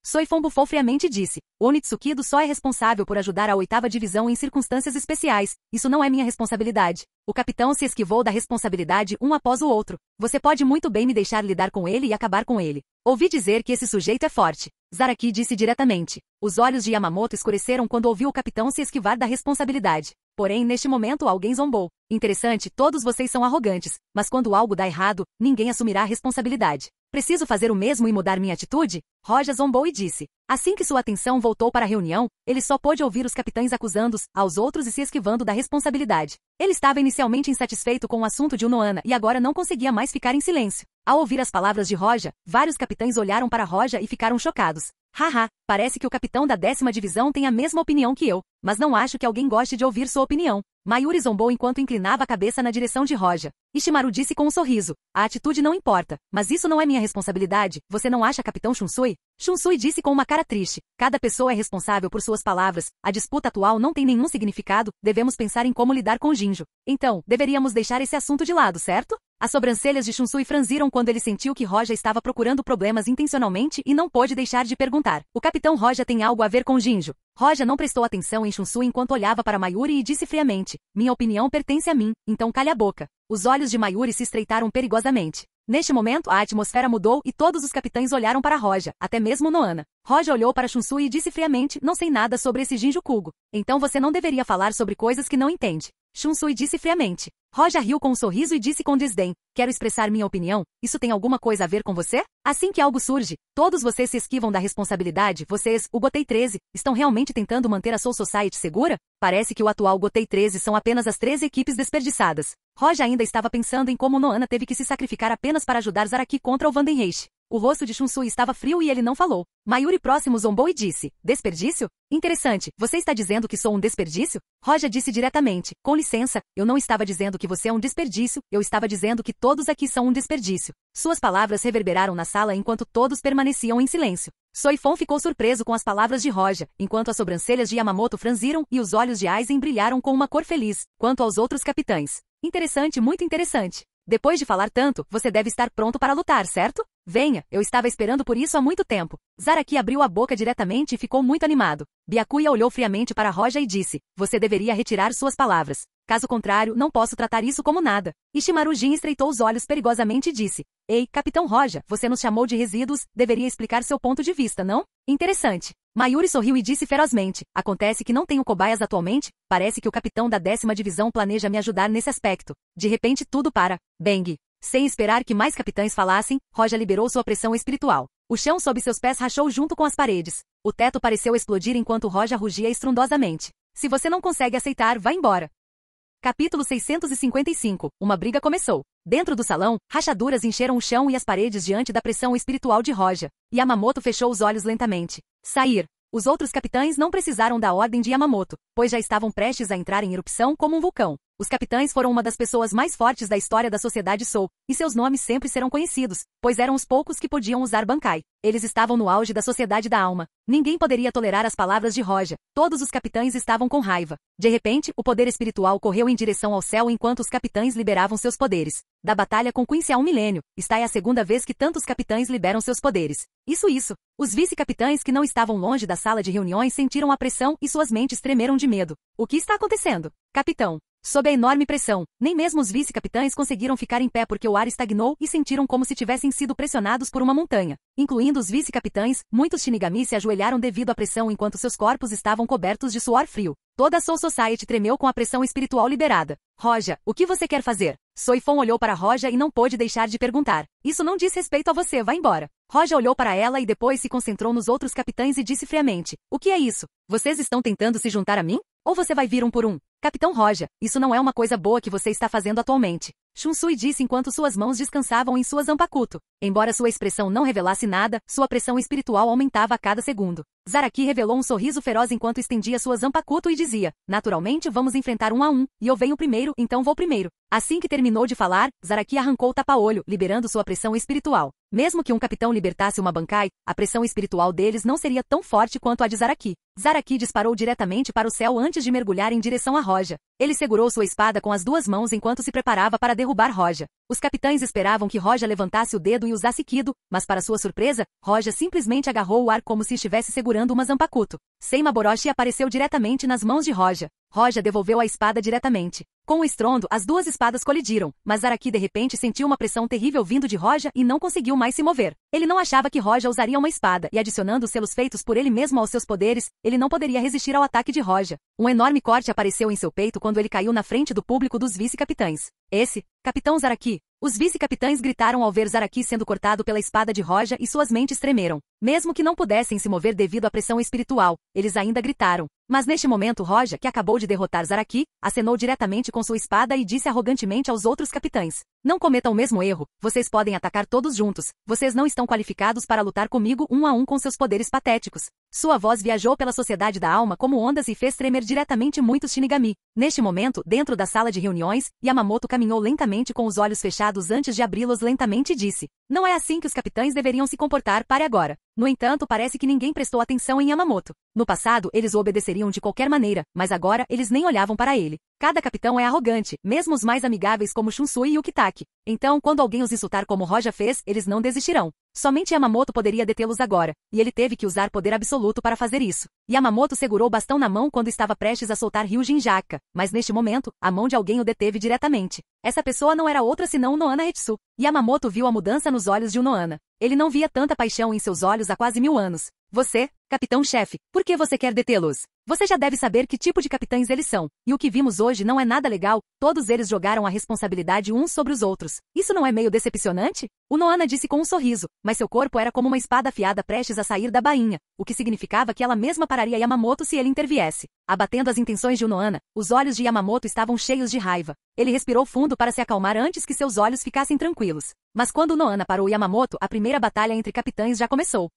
Soifon bufou friamente e disse, o Onitsukido só é responsável por ajudar a 8ª divisão em circunstâncias especiais. Isso não é minha responsabilidade. O capitão se esquivou da responsabilidade um após o outro. Você pode muito bem me deixar lidar com ele e acabar com ele. Ouvi dizer que esse sujeito é forte. Zaraki disse diretamente. Os olhos de Yamamoto escureceram quando ouviu o capitão se esquivar da responsabilidade. Porém, neste momento alguém zombou. Interessante, todos vocês são arrogantes, mas quando algo dá errado, ninguém assumirá a responsabilidade. Preciso fazer o mesmo e mudar minha atitude? Roja zombou e disse. Assim que sua atenção voltou para a reunião, ele só pôde ouvir os capitães acusando aos outros e se esquivando da responsabilidade. Ele estava inicialmente insatisfeito com o assunto de Unohana e agora não conseguia mais ficar em silêncio. Ao ouvir as palavras de Roja, vários capitães olharam para Roja e ficaram chocados. Haha, parece que o capitão da 10ª divisão tem a mesma opinião que eu, mas não acho que alguém goste de ouvir sua opinião. Mayuri zombou enquanto inclinava a cabeça na direção de Roja. Ishimaru disse com um sorriso, a atitude não importa, mas isso não é minha responsabilidade, você não acha, capitão Shunsui? Shunsui disse com uma cara triste, cada pessoa é responsável por suas palavras, a disputa atual não tem nenhum significado, devemos pensar em como lidar com Jinjo. Então, deveríamos deixar esse assunto de lado, certo? As sobrancelhas de Shunsui franziram quando ele sentiu que Roja estava procurando problemas intencionalmente e não pôde deixar de perguntar. O capitão Roja tem algo a ver com Jinjo? Roja não prestou atenção em Shunsui enquanto olhava para Mayuri e disse friamente, minha opinião pertence a mim, então calhe a boca. Os olhos de Mayuri se estreitaram perigosamente. Neste momento, a atmosfera mudou e todos os capitães olharam para Roja, até mesmo Unohana. Roja olhou para Shunsui e disse friamente, não sei nada sobre esse Jinjo Kugo. Então você não deveria falar sobre coisas que não entende. Shunsui disse friamente. Roja riu com um sorriso e disse com desdém, quero expressar minha opinião, isso tem alguma coisa a ver com você? Assim que algo surge, todos vocês se esquivam da responsabilidade, vocês, o Gotei 13, estão realmente tentando manter a Soul Society segura? Parece que o atual Gotei 13 são apenas as 13 equipes desperdiçadas. Roja ainda estava pensando em como Noana teve que se sacrificar apenas para ajudar Zaraki contra o Vandenreich. O rosto de Shunsui estava frio e ele não falou. Mayuri próximo zombou e disse, desperdício? Interessante, você está dizendo que sou um desperdício? Roja disse diretamente, com licença, eu não estava dizendo que você é um desperdício, eu estava dizendo que todos aqui são um desperdício. Suas palavras reverberaram na sala enquanto todos permaneciam em silêncio. Soifon ficou surpreso com as palavras de Roja, enquanto as sobrancelhas de Yamamoto franziram e os olhos de Aizen brilharam com uma cor feliz, quanto aos outros capitães. Interessante, muito interessante. Depois de falar tanto, você deve estar pronto para lutar, certo? Venha, eu estava esperando por isso há muito tempo. Zaraki abriu a boca diretamente e ficou muito animado. Byakuya olhou friamente para Roja e disse, você deveria retirar suas palavras. Caso contrário, não posso tratar isso como nada. Ishimaru Jin estreitou os olhos perigosamente e disse, ei, Capitão Roja, você nos chamou de resíduos, deveria explicar seu ponto de vista, não? Interessante. Mayuri sorriu e disse ferozmente, acontece que não tenho cobaias atualmente, parece que o capitão da 10ª divisão planeja me ajudar nesse aspecto. De repente tudo para. Bang. Sem esperar que mais capitães falassem, Roja liberou sua pressão espiritual. O chão sob seus pés rachou junto com as paredes. O teto pareceu explodir enquanto Roja rugia estrondosamente. Se você não consegue aceitar, vá embora. Capítulo 655. Uma briga começou. Dentro do salão, rachaduras encheram o chão e as paredes diante da pressão espiritual de Roja. Yamamoto fechou os olhos lentamente. Sair. Os outros capitães não precisaram da ordem de Yamamoto, pois já estavam prestes a entrar em erupção como um vulcão. Os capitães foram uma das pessoas mais fortes da história da sociedade Soul, e seus nomes sempre serão conhecidos, pois eram os poucos que podiam usar Bankai. Eles estavam no auge da sociedade da alma. Ninguém poderia tolerar as palavras de Roja. Todos os capitães estavam com raiva. De repente, o poder espiritual correu em direção ao céu enquanto os capitães liberavam seus poderes. Da batalha com Quincy há um milênio, está é a segunda vez que tantos capitães liberam seus poderes. Isso. Os vice-capitães que não estavam longe da sala de reuniões sentiram a pressão e suas mentes tremeram de medo. O que está acontecendo? Capitão. Sob a enorme pressão, nem mesmo os vice-capitães conseguiram ficar em pé porque o ar estagnou e sentiram como se tivessem sido pressionados por uma montanha. Incluindo os vice-capitães, muitos Shinigami se ajoelharam devido à pressão enquanto seus corpos estavam cobertos de suor frio. Toda a Soul Society tremeu com a pressão espiritual liberada. Roja, o que você quer fazer? Soifon olhou para Roja e não pôde deixar de perguntar. Isso não diz respeito a você, vá embora. Roja olhou para ela e depois se concentrou nos outros capitães e disse friamente. O que é isso? Vocês estão tentando se juntar a mim? Ou você vai vir um por um? Capitão Roja, isso não é uma coisa boa que você está fazendo atualmente. Shunsui disse enquanto suas mãos descansavam em sua zanpakuto. Embora sua expressão não revelasse nada, sua pressão espiritual aumentava a cada segundo. Zaraki revelou um sorriso feroz enquanto estendia sua zanpakuto e dizia, naturalmente vamos enfrentar um a um, e eu venho primeiro, então vou primeiro. Assim que terminou de falar, Zaraki arrancou o tapa-olho, liberando sua pressão espiritual. Mesmo que um capitão libertasse uma Bankai, a pressão espiritual deles não seria tão forte quanto a de Zaraki. Zaraki disparou diretamente para o céu antes de mergulhar em direção a Roja. Ele segurou sua espada com as duas mãos enquanto se preparava para derrubar Roja. Os capitães esperavam que Roja levantasse o dedo e usasse Kido, mas para sua surpresa, Roja simplesmente agarrou o ar como se estivesse segurando uma zanpakuto. Seima Boroshi apareceu diretamente nas mãos de Roja. Roja devolveu a espada diretamente. Com o estrondo, as duas espadas colidiram, mas Zaraki de repente sentiu uma pressão terrível vindo de Roja e não conseguiu mais se mover. Ele não achava que Roja usaria uma espada, e adicionando os selos feitos por ele mesmo aos seus poderes, ele não poderia resistir ao ataque de Roja. Um enorme corte apareceu em seu peito quando ele caiu na frente do público dos vice-capitães. Esse, Capitão Zaraki. Os vice-capitães gritaram ao ver Zaraki sendo cortado pela espada de Roja e suas mentes tremeram. Mesmo que não pudessem se mover devido à pressão espiritual, eles ainda gritaram. Mas neste momento Roja, que acabou de derrotar Zaraki, acenou diretamente com sua espada e disse arrogantemente aos outros capitães. Não cometam o mesmo erro, vocês podem atacar todos juntos, vocês não estão qualificados para lutar comigo um a um com seus poderes patéticos. Sua voz viajou pela sociedade da alma como ondas e fez tremer diretamente muitos Shinigami. Neste momento, dentro da sala de reuniões, Yamamoto caminhou lentamente com os olhos fechados antes de abri-los lentamente e disse. Não é assim que os capitães deveriam se comportar, pare agora. No entanto, parece que ninguém prestou atenção em Yamamoto. No passado, eles o obedeceriam de qualquer maneira, mas agora eles nem olhavam para ele. Cada capitão é arrogante, mesmo os mais amigáveis como Shunsui e Ukitake. Então, quando alguém os insultar como Roja fez, eles não desistirão. Somente Yamamoto poderia detê-los agora, e ele teve que usar poder absoluto para fazer isso. Yamamoto segurou o bastão na mão quando estava prestes a soltar Ryujin Jaka, mas neste momento, a mão de alguém o deteve diretamente. Essa pessoa não era outra senão Noana Etsu. Yamamoto viu a mudança nos olhos de Noana. Ele não via tanta paixão em seus olhos há quase 1000 anos. Você, capitão-chefe, por que você quer detê-los? Você já deve saber que tipo de capitães eles são, e o que vimos hoje não é nada legal, todos eles jogaram a responsabilidade uns sobre os outros. Isso não é meio decepcionante? O Noana disse com um sorriso, mas seu corpo era como uma espada afiada prestes a sair da bainha, o que significava que ela mesma pararia Yamamoto se ele interviesse. Abatendo as intenções de Noana, os olhos de Yamamoto estavam cheios de raiva. Ele respirou fundo para se acalmar antes que seus olhos ficassem tranquilos. Mas quando Noana parou Yamamoto, a primeira batalha entre capitães já começou.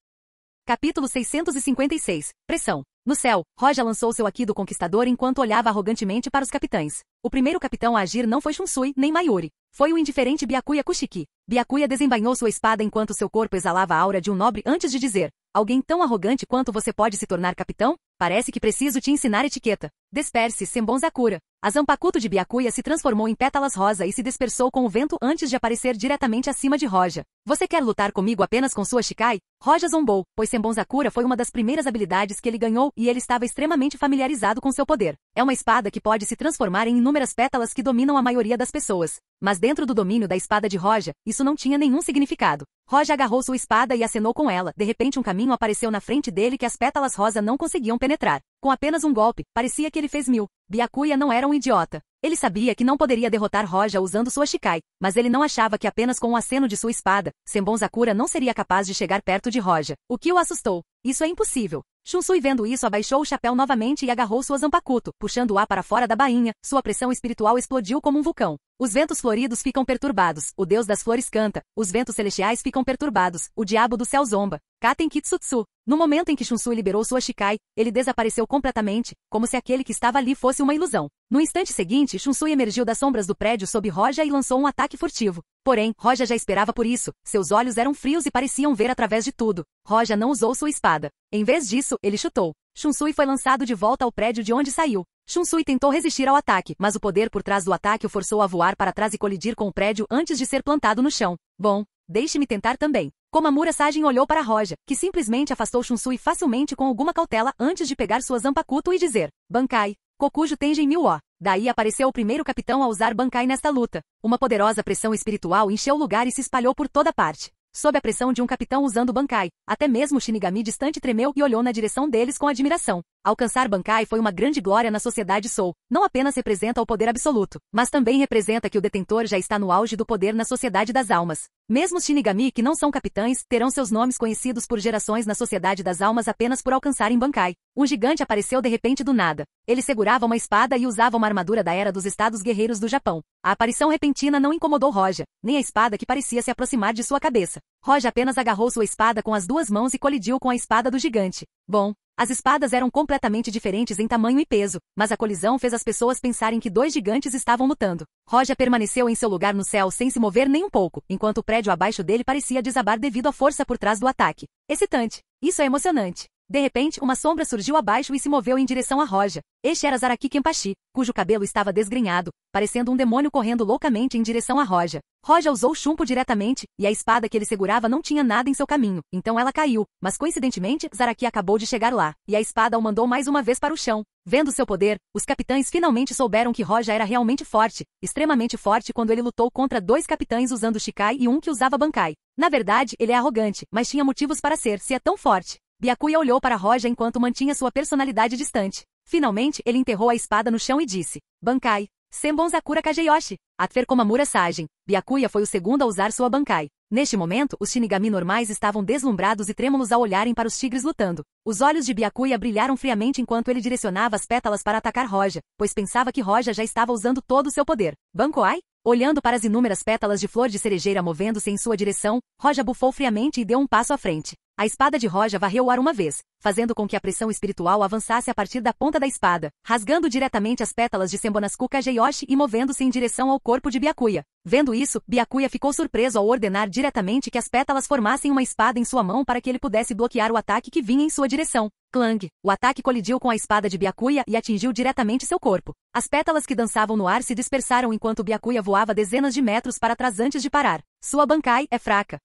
Capítulo 656. Pressão. No céu, Roja lançou seu Haki do Conquistador enquanto olhava arrogantemente para os capitães. O primeiro capitão a agir não foi Shunsui, nem Mayuri. Foi o indiferente Byakuya Kushiki. Byakuya desembainhou sua espada enquanto seu corpo exalava a aura de um nobre antes de dizer. Alguém tão arrogante quanto você pode se tornar capitão? Parece que preciso te ensinar etiqueta. Desperce, Senbon-Zakura. A zanpakuto de Byakuya se transformou em pétalas rosa e se dispersou com o vento antes de aparecer diretamente acima de Roja. Você quer lutar comigo apenas com sua Shikai? Roja zombou, pois Senbon-Zakura foi uma das primeiras habilidades que ele ganhou e ele estava extremamente familiarizado com seu poder. É uma espada que pode se transformar em inúmeras pétalas que dominam a maioria das pessoas. Mas dentro do domínio da espada de Roja, isso não tinha nenhum significado. Roja agarrou sua espada e acenou com ela. De repente um caminho apareceu na frente dele que as pétalas rosa não conseguiam penetrar. Com apenas um golpe, parecia que ele fez 1000. Byakuya não era um idiota. Ele sabia que não poderia derrotar Roja usando sua Shikai, mas ele não achava que apenas com o aceno de sua espada, Senbon-Zakura não seria capaz de chegar perto de Roja, o que o assustou. Isso é impossível. Shunsui vendo isso abaixou o chapéu novamente e agarrou sua zanpakuto, puxando o ar para fora da bainha, sua pressão espiritual explodiu como um vulcão. Os ventos floridos ficam perturbados, o deus das flores canta, os ventos celestiais ficam perturbados, o diabo do céu zomba. Katen Kitsutsu. No momento em que Shunsui liberou sua Shikai, ele desapareceu completamente, como se aquele que estava ali fosse uma ilusão. No instante seguinte, Shunsui emergiu das sombras do prédio sob Roja e lançou um ataque furtivo. Porém, Roja já esperava por isso, seus olhos eram frios e pareciam ver através de tudo. Roja não usou sua espada. Em vez disso, ele chutou. Shunsui foi lançado de volta ao prédio de onde saiu. Shunsui tentou resistir ao ataque, mas o poder por trás do ataque o forçou a voar para trás e colidir com o prédio antes de ser plantado no chão. Bom, deixe-me tentar também. Komamura Sajin olhou para Roja, que simplesmente afastou Shunsui facilmente com alguma cautela antes de pegar sua zanpakuto e dizer, Bankai, Kokujo Tenjin Mil-O. Daí apareceu o primeiro capitão a usar Bankai nesta luta. Uma poderosa pressão espiritual encheu o lugar e se espalhou por toda parte. Sob a pressão de um capitão usando Bankai, até mesmo o Shinigami distante tremeu e olhou na direção deles com admiração. Alcançar Bankai foi uma grande glória na sociedade Soul. Não apenas representa o poder absoluto, mas também representa que o detentor já está no auge do poder na sociedade das almas. Mesmo os Shinigami que não são capitães, terão seus nomes conhecidos por gerações na sociedade das almas apenas por alcançarem Bankai. Um gigante apareceu de repente do nada. Ele segurava uma espada e usava uma armadura da era dos estados guerreiros do Japão. A aparição repentina não incomodou Roja, nem a espada que parecia se aproximar de sua cabeça. Roja apenas agarrou sua espada com as duas mãos e colidiu com a espada do gigante. Bom, as espadas eram completamente diferentes em tamanho e peso, mas a colisão fez as pessoas pensarem que dois gigantes estavam lutando. Roja permaneceu em seu lugar no céu sem se mover nem um pouco, enquanto o prédio abaixo dele parecia desabar devido à força por trás do ataque. Excitante. Isso é emocionante. De repente, uma sombra surgiu abaixo e se moveu em direção a Roja. Este era Zaraki Kenpachi, cujo cabelo estava desgrenhado, parecendo um demônio correndo loucamente em direção a Roja. Roja usou o chumpo diretamente, e a espada que ele segurava não tinha nada em seu caminho, então ela caiu, mas coincidentemente, Zaraki acabou de chegar lá, e a espada o mandou mais uma vez para o chão. Vendo seu poder, os capitães finalmente souberam que Roja era realmente forte, extremamente forte quando ele lutou contra dois capitães usando Shikai e um que usava Bankai. Na verdade, ele é arrogante, mas tinha motivos para ser, se é tão forte. Byakuya olhou para Roja enquanto mantinha sua personalidade distante. Finalmente, ele enterrou a espada no chão e disse: Bankai. Senbon Sakura Kageyoshi. Atfer Komamura Sagen. Byakuya foi o segundo a usar sua Bankai. Neste momento, os Shinigami normais estavam deslumbrados e trêmulos ao olharem para os tigres lutando. Os olhos de Byakuya brilharam friamente enquanto ele direcionava as pétalas para atacar Roja, pois pensava que Roja já estava usando todo o seu poder. Bankai? Olhando para as inúmeras pétalas de flor de cerejeira movendo-se em sua direção, Roja bufou friamente e deu um passo à frente. A espada de Roja varreu o ar uma vez, fazendo com que a pressão espiritual avançasse a partir da ponta da espada, rasgando diretamente as pétalas de Senbonasku Kageyoshi e movendo-se em direção ao corpo de Byakuya. Vendo isso, Byakuya ficou surpreso ao ordenar diretamente que as pétalas formassem uma espada em sua mão para que ele pudesse bloquear o ataque que vinha em sua direção. Clang! O ataque colidiu com a espada de Byakuya e atingiu diretamente seu corpo. As pétalas que dançavam no ar se dispersaram enquanto Byakuya voava dezenas de metros para trás antes de parar. Sua Bankai é fraca.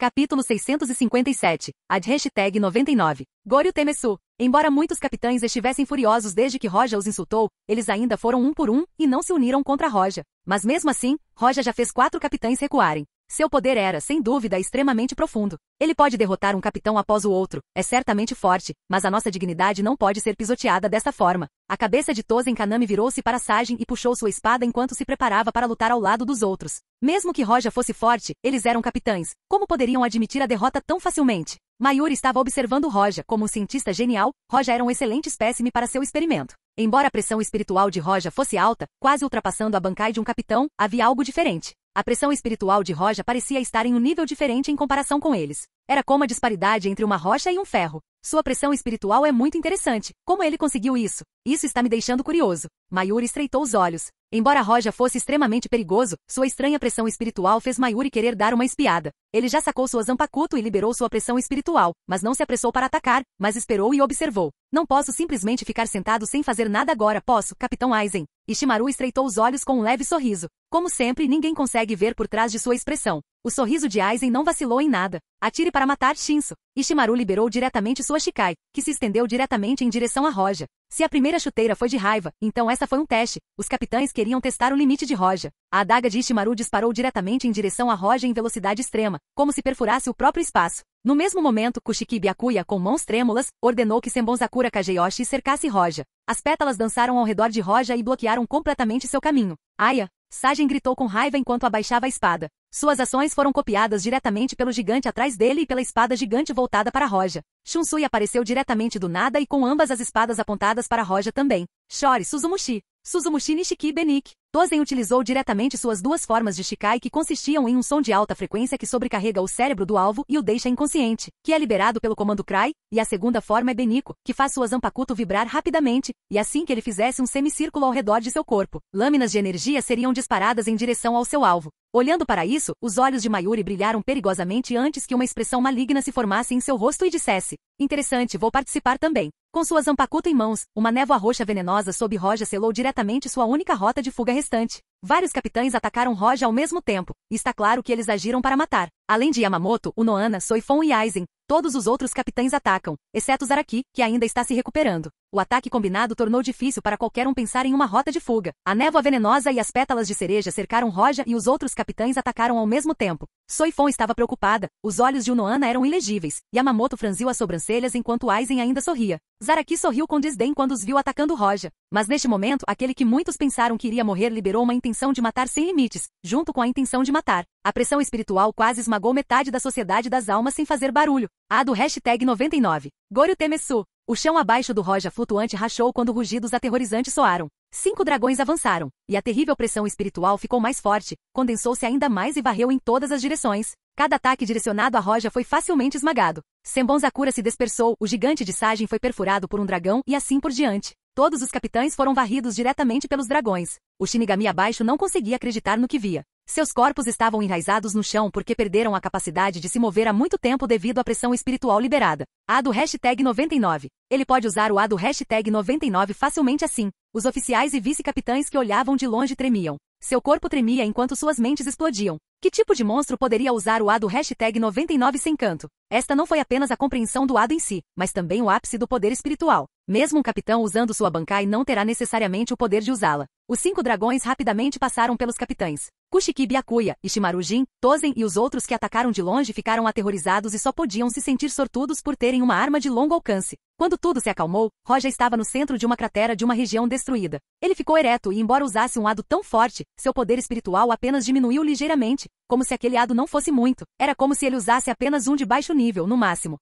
Capítulo 657. #hashtag 99. Goryu Temesu. Embora muitos capitães estivessem furiosos desde que Roja os insultou, eles ainda foram um por um e não se uniram contra Roja. Mas mesmo assim, Roja já fez 4 capitães recuarem. Seu poder era, sem dúvida, extremamente profundo. Ele pode derrotar um capitão após o outro, é certamente forte, mas a nossa dignidade não pode ser pisoteada desta forma. A cabeça de Tozen Kaname virou-se para Sagen e puxou sua espada enquanto se preparava para lutar ao lado dos outros. Mesmo que Roja fosse forte, eles eram capitães. Como poderiam admitir a derrota tão facilmente? Mayuri estava observando Roja. Como um cientista genial, Roja era um excelente espécime para seu experimento. Embora a pressão espiritual de Roja fosse alta, quase ultrapassando a Bankai de um capitão, havia algo diferente. A pressão espiritual de Roja parecia estar em um nível diferente em comparação com eles. Era como a disparidade entre uma rocha e um ferro. Sua pressão espiritual é muito interessante. Como ele conseguiu isso? Isso está me deixando curioso. Mayuri estreitou os olhos. Embora Roja fosse extremamente perigoso, sua estranha pressão espiritual fez Mayuri querer dar uma espiada. Ele já sacou sua Zanpakuto e liberou sua pressão espiritual, mas não se apressou para atacar, mas esperou e observou. Não posso simplesmente ficar sentado sem fazer nada agora, posso, Capitão Aizen. Ishimaru estreitou os olhos com um leve sorriso. Como sempre, ninguém consegue ver por trás de sua expressão. O sorriso de Aizen não vacilou em nada. Atire para matar Shinso. Ishimaru liberou diretamente sua Shikai, que se estendeu diretamente em direção a Roja. Se a primeira chuteira foi de raiva, então essa foi um teste. Os capitães queriam testar o limite de Roja. A adaga de Ishimaru disparou diretamente em direção a Roja em velocidade extrema, como se perfurasse o próprio espaço. No mesmo momento, Kushiki Byakuya, com mãos trêmulas, ordenou que Senbon Sakura Kageyoshi cercasse Roja. As pétalas dançaram ao redor de Roja e bloquearam completamente seu caminho. Aia! Sagen gritou com raiva enquanto abaixava a espada. Suas ações foram copiadas diretamente pelo gigante atrás dele e pela espada gigante voltada para Roja. Shunsui apareceu diretamente do nada e com ambas as espadas apontadas para Roja também. Chore Suzumushi. Suzumushi Nishiki Benik. Tozen utilizou diretamente suas duas formas de Shikai que consistiam em um som de alta frequência que sobrecarrega o cérebro do alvo e o deixa inconsciente, que é liberado pelo comando Cry, e a segunda forma é Beniko, que faz sua Zanpakuto vibrar rapidamente, e assim que ele fizesse um semicírculo ao redor de seu corpo, lâminas de energia seriam disparadas em direção ao seu alvo. Olhando para isso, os olhos de Mayuri brilharam perigosamente antes que uma expressão maligna se formasse em seu rosto e dissesse: interessante, vou participar também. Com sua Zanpakuto em mãos, uma névoa roxa venenosa sob Roja selou diretamente sua única rota de fuga restante. Vários capitães atacaram Roja ao mesmo tempo, e está claro que eles agiram para matar. Além de Yamamoto, Unohana, Soifon e Aizen, todos os outros capitães atacam, exceto Zaraki, que ainda está se recuperando. O ataque combinado tornou difícil para qualquer um pensar em uma rota de fuga. A névoa venenosa e as pétalas de cereja cercaram Roja e os outros capitães atacaram ao mesmo tempo. Soifon estava preocupada, os olhos de Unohana eram ilegíveis. Yamamoto franziu as sobrancelhas enquanto Aizen ainda sorria. Zaraki sorriu com desdém quando os viu atacando Roja. Mas neste momento, aquele que muitos pensaram que iria morrer liberou uma intenção de matar sem limites, junto com a intenção de matar. A pressão espiritual quase esmagou metade da sociedade das almas sem fazer barulho. A do #99. Goryu Temesu. O chão abaixo do Roja flutuante rachou quando rugidos aterrorizantes soaram. 5 dragões avançaram, e a terrível pressão espiritual ficou mais forte, condensou-se ainda mais e varreu em todas as direções. Cada ataque direcionado a Roja foi facilmente esmagado. Senbon Sakura se dispersou, o gigante de Sajin foi perfurado por um dragão e assim por diante. Todos os capitães foram varridos diretamente pelos dragões. O Shinigami abaixo não conseguia acreditar no que via. Seus corpos estavam enraizados no chão porque perderam a capacidade de se mover há muito tempo devido à pressão espiritual liberada. A do #99. Ele pode usar o A do #99 facilmente assim. Os oficiais e vice-capitães que olhavam de longe tremiam. Seu corpo tremia enquanto suas mentes explodiam. Que tipo de monstro poderia usar o A do #99 sem canto? Esta não foi apenas a compreensão do Ado em si, mas também o ápice do poder espiritual. Mesmo um capitão usando sua Bankai não terá necessariamente o poder de usá-la. Os 5 dragões rapidamente passaram pelos capitães. Kushiki Byakuya, Ishimaru Jin, Tozen e os outros que atacaram de longe ficaram aterrorizados e só podiam se sentir sortudos por terem uma arma de longo alcance. Quando tudo se acalmou, Roja estava no centro de uma cratera de uma região destruída. Ele ficou ereto e embora usasse um Ado tão forte, seu poder espiritual apenas diminuiu ligeiramente, como se aquele Ado não fosse muito. Era como se ele usasse apenas um de baixo nível, no máximo.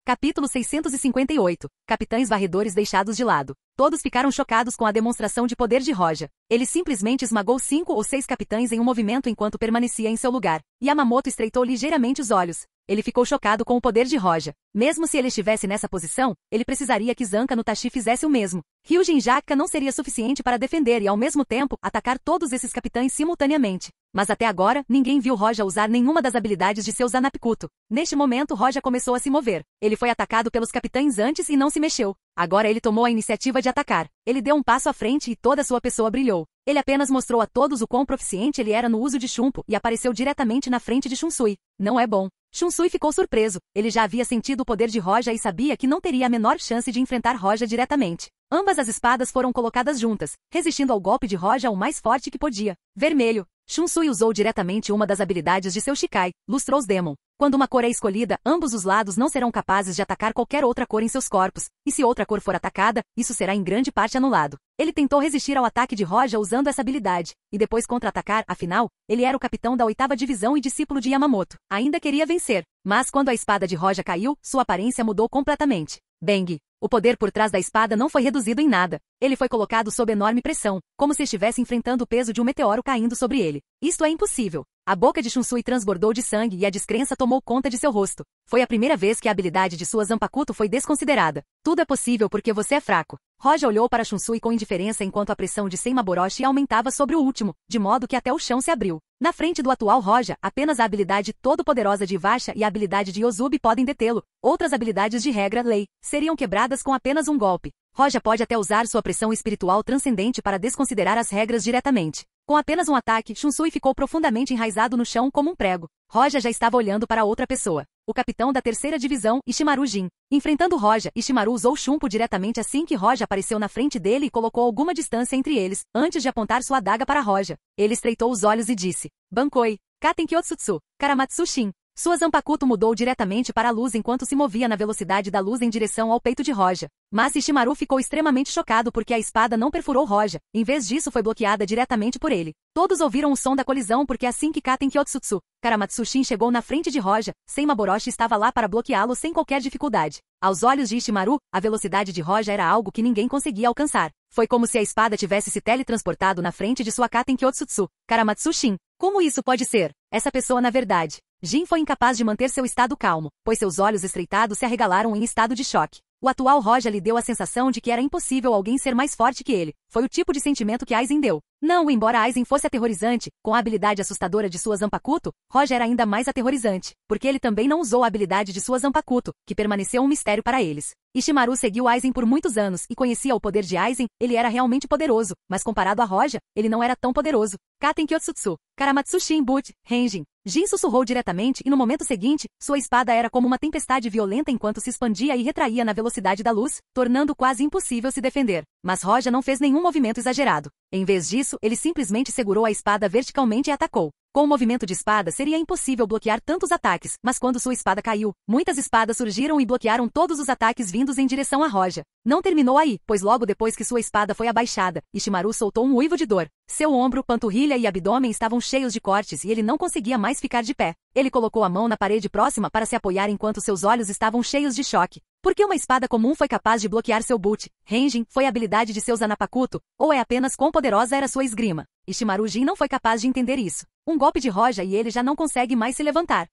Capítulo 658. Capitães varredores deixados de lado. Todos ficaram chocados com a demonstração de poder de Roja. Ele simplesmente esmagou 5 ou 6 capitães em um movimento enquanto permanecia em seu lugar. Yamamoto estreitou ligeiramente os olhos. Ele ficou chocado com o poder de Roja. Mesmo se ele estivesse nessa posição, ele precisaria que Zanka no Tachi fizesse o mesmo. Ryujin Jakka não seria suficiente para defender e ao mesmo tempo, atacar todos esses capitães simultaneamente. Mas até agora, ninguém viu Roja usar nenhuma das habilidades de seu Zanapkuto. Neste momento Roja começou a se mover. Ele foi atacado pelos capitães antes e não se mexeu. Agora ele tomou a iniciativa de atacar. Ele deu um passo à frente e toda sua pessoa brilhou. Ele apenas mostrou a todos o quão proficiente ele era no uso de Shunpo e apareceu diretamente na frente de Shunsui. Não é bom. Shunsui ficou surpreso. Ele já havia sentido o poder de Roja e sabia que não teria a menor chance de enfrentar Roja diretamente. Ambas as espadas foram colocadas juntas, resistindo ao golpe de Roja o mais forte que podia. Vermelho. Shunsui usou diretamente uma das habilidades de seu Shikai, Lustrous Demon. Quando uma cor é escolhida, ambos os lados não serão capazes de atacar qualquer outra cor em seus corpos, e se outra cor for atacada, isso será em grande parte anulado. Ele tentou resistir ao ataque de Roja usando essa habilidade, e depois contra-atacar, afinal, ele era o capitão da 8ª divisão e discípulo de Yamamoto. Ainda queria vencer, mas quando a espada de Roja caiu, sua aparência mudou completamente. Bang! O poder por trás da espada não foi reduzido em nada. Ele foi colocado sob enorme pressão, como se estivesse enfrentando o peso de um meteoro caindo sobre ele. Isto é impossível. A boca de Shunsui transbordou de sangue e a descrença tomou conta de seu rosto. Foi a primeira vez que a habilidade de sua Zanpakuto foi desconsiderada. Tudo é possível porque você é fraco. Roja olhou para Shunsui com indiferença enquanto a pressão de Senmaboroshi aumentava sobre o último, de modo que até o chão se abriu. Na frente do atual Roja, apenas a habilidade todo-poderosa de Ivasha e a habilidade de Yozubi podem detê-lo. Outras habilidades de regra, lei, seriam quebradas com apenas um golpe. Roja pode até usar sua pressão espiritual transcendente para desconsiderar as regras diretamente. Com apenas um ataque, Shunsui ficou profundamente enraizado no chão como um prego. Roja já estava olhando para outra pessoa. O capitão da 3ª divisão, Ishimaru Jin. Enfrentando Roja, Ishimaru usou Shunpo diretamente assim que Roja apareceu na frente dele e colocou alguma distância entre eles, antes de apontar sua adaga para Roja. Ele estreitou os olhos e disse: Bankoi, Katen Kyotsutsu, Karamatsu Shin. Sua Zanpakuto mudou diretamente para a luz enquanto se movia na velocidade da luz em direção ao peito de Roja. Mas Ishimaru ficou extremamente chocado porque a espada não perfurou Roja, em vez disso foi bloqueada diretamente por ele. Todos ouviram o som da colisão porque assim que Katen Kyotsutsu, Karamatsu Shin chegou na frente de Roja, Senmaboroshi estava lá para bloqueá-lo sem qualquer dificuldade. Aos olhos de Ishimaru, a velocidade de Roja era algo que ninguém conseguia alcançar. Foi como se a espada tivesse se teletransportado na frente de sua Katen Kyotsutsu, Karamatsu Shin. Como isso pode ser? Essa pessoa na verdade. Jin foi incapaz de manter seu estado calmo, pois seus olhos estreitados se arregalaram em estado de choque. O atual Roja lhe deu a sensação de que era impossível alguém ser mais forte que ele. Foi o tipo de sentimento que Aizen deu. Não, embora Aizen fosse aterrorizante, com a habilidade assustadora de sua Zanpakuto, Roja era ainda mais aterrorizante, porque ele também não usou a habilidade de sua Zanpakuto, que permaneceu um mistério para eles. Ishimaru seguiu Aizen por muitos anos e conhecia o poder de Aizen, ele era realmente poderoso, mas comparado a Roja, ele não era tão poderoso. Katen Kyotsutsu, Karamatsu Shin Butch, Renjin. Jin sussurrou diretamente e no momento seguinte, sua espada era como uma tempestade violenta enquanto se expandia e retraía na velocidade da luz, tornando quase impossível se defender. Mas Roja não fez nenhum movimento exagerado. Em vez disso, ele simplesmente segurou a espada verticalmente e atacou. Com o movimento de espada seria impossível bloquear tantos ataques, mas quando sua espada caiu, muitas espadas surgiram e bloquearam todos os ataques vindos em direção a Roja. Não terminou aí, pois logo depois que sua espada foi abaixada, Ishimaru soltou um uivo de dor. Seu ombro, panturrilha e abdômen estavam cheios de cortes e ele não conseguia mais ficar de pé. Ele colocou a mão na parede próxima para se apoiar enquanto seus olhos estavam cheios de choque. Por que uma espada comum foi capaz de bloquear seu boot? Ranging foi a habilidade de seu Zanapakuto, ou é apenas quão poderosa era sua esgrima? Ishimaru Jin não foi capaz de entender isso. Um golpe de Roja e ele já não consegue mais se levantar.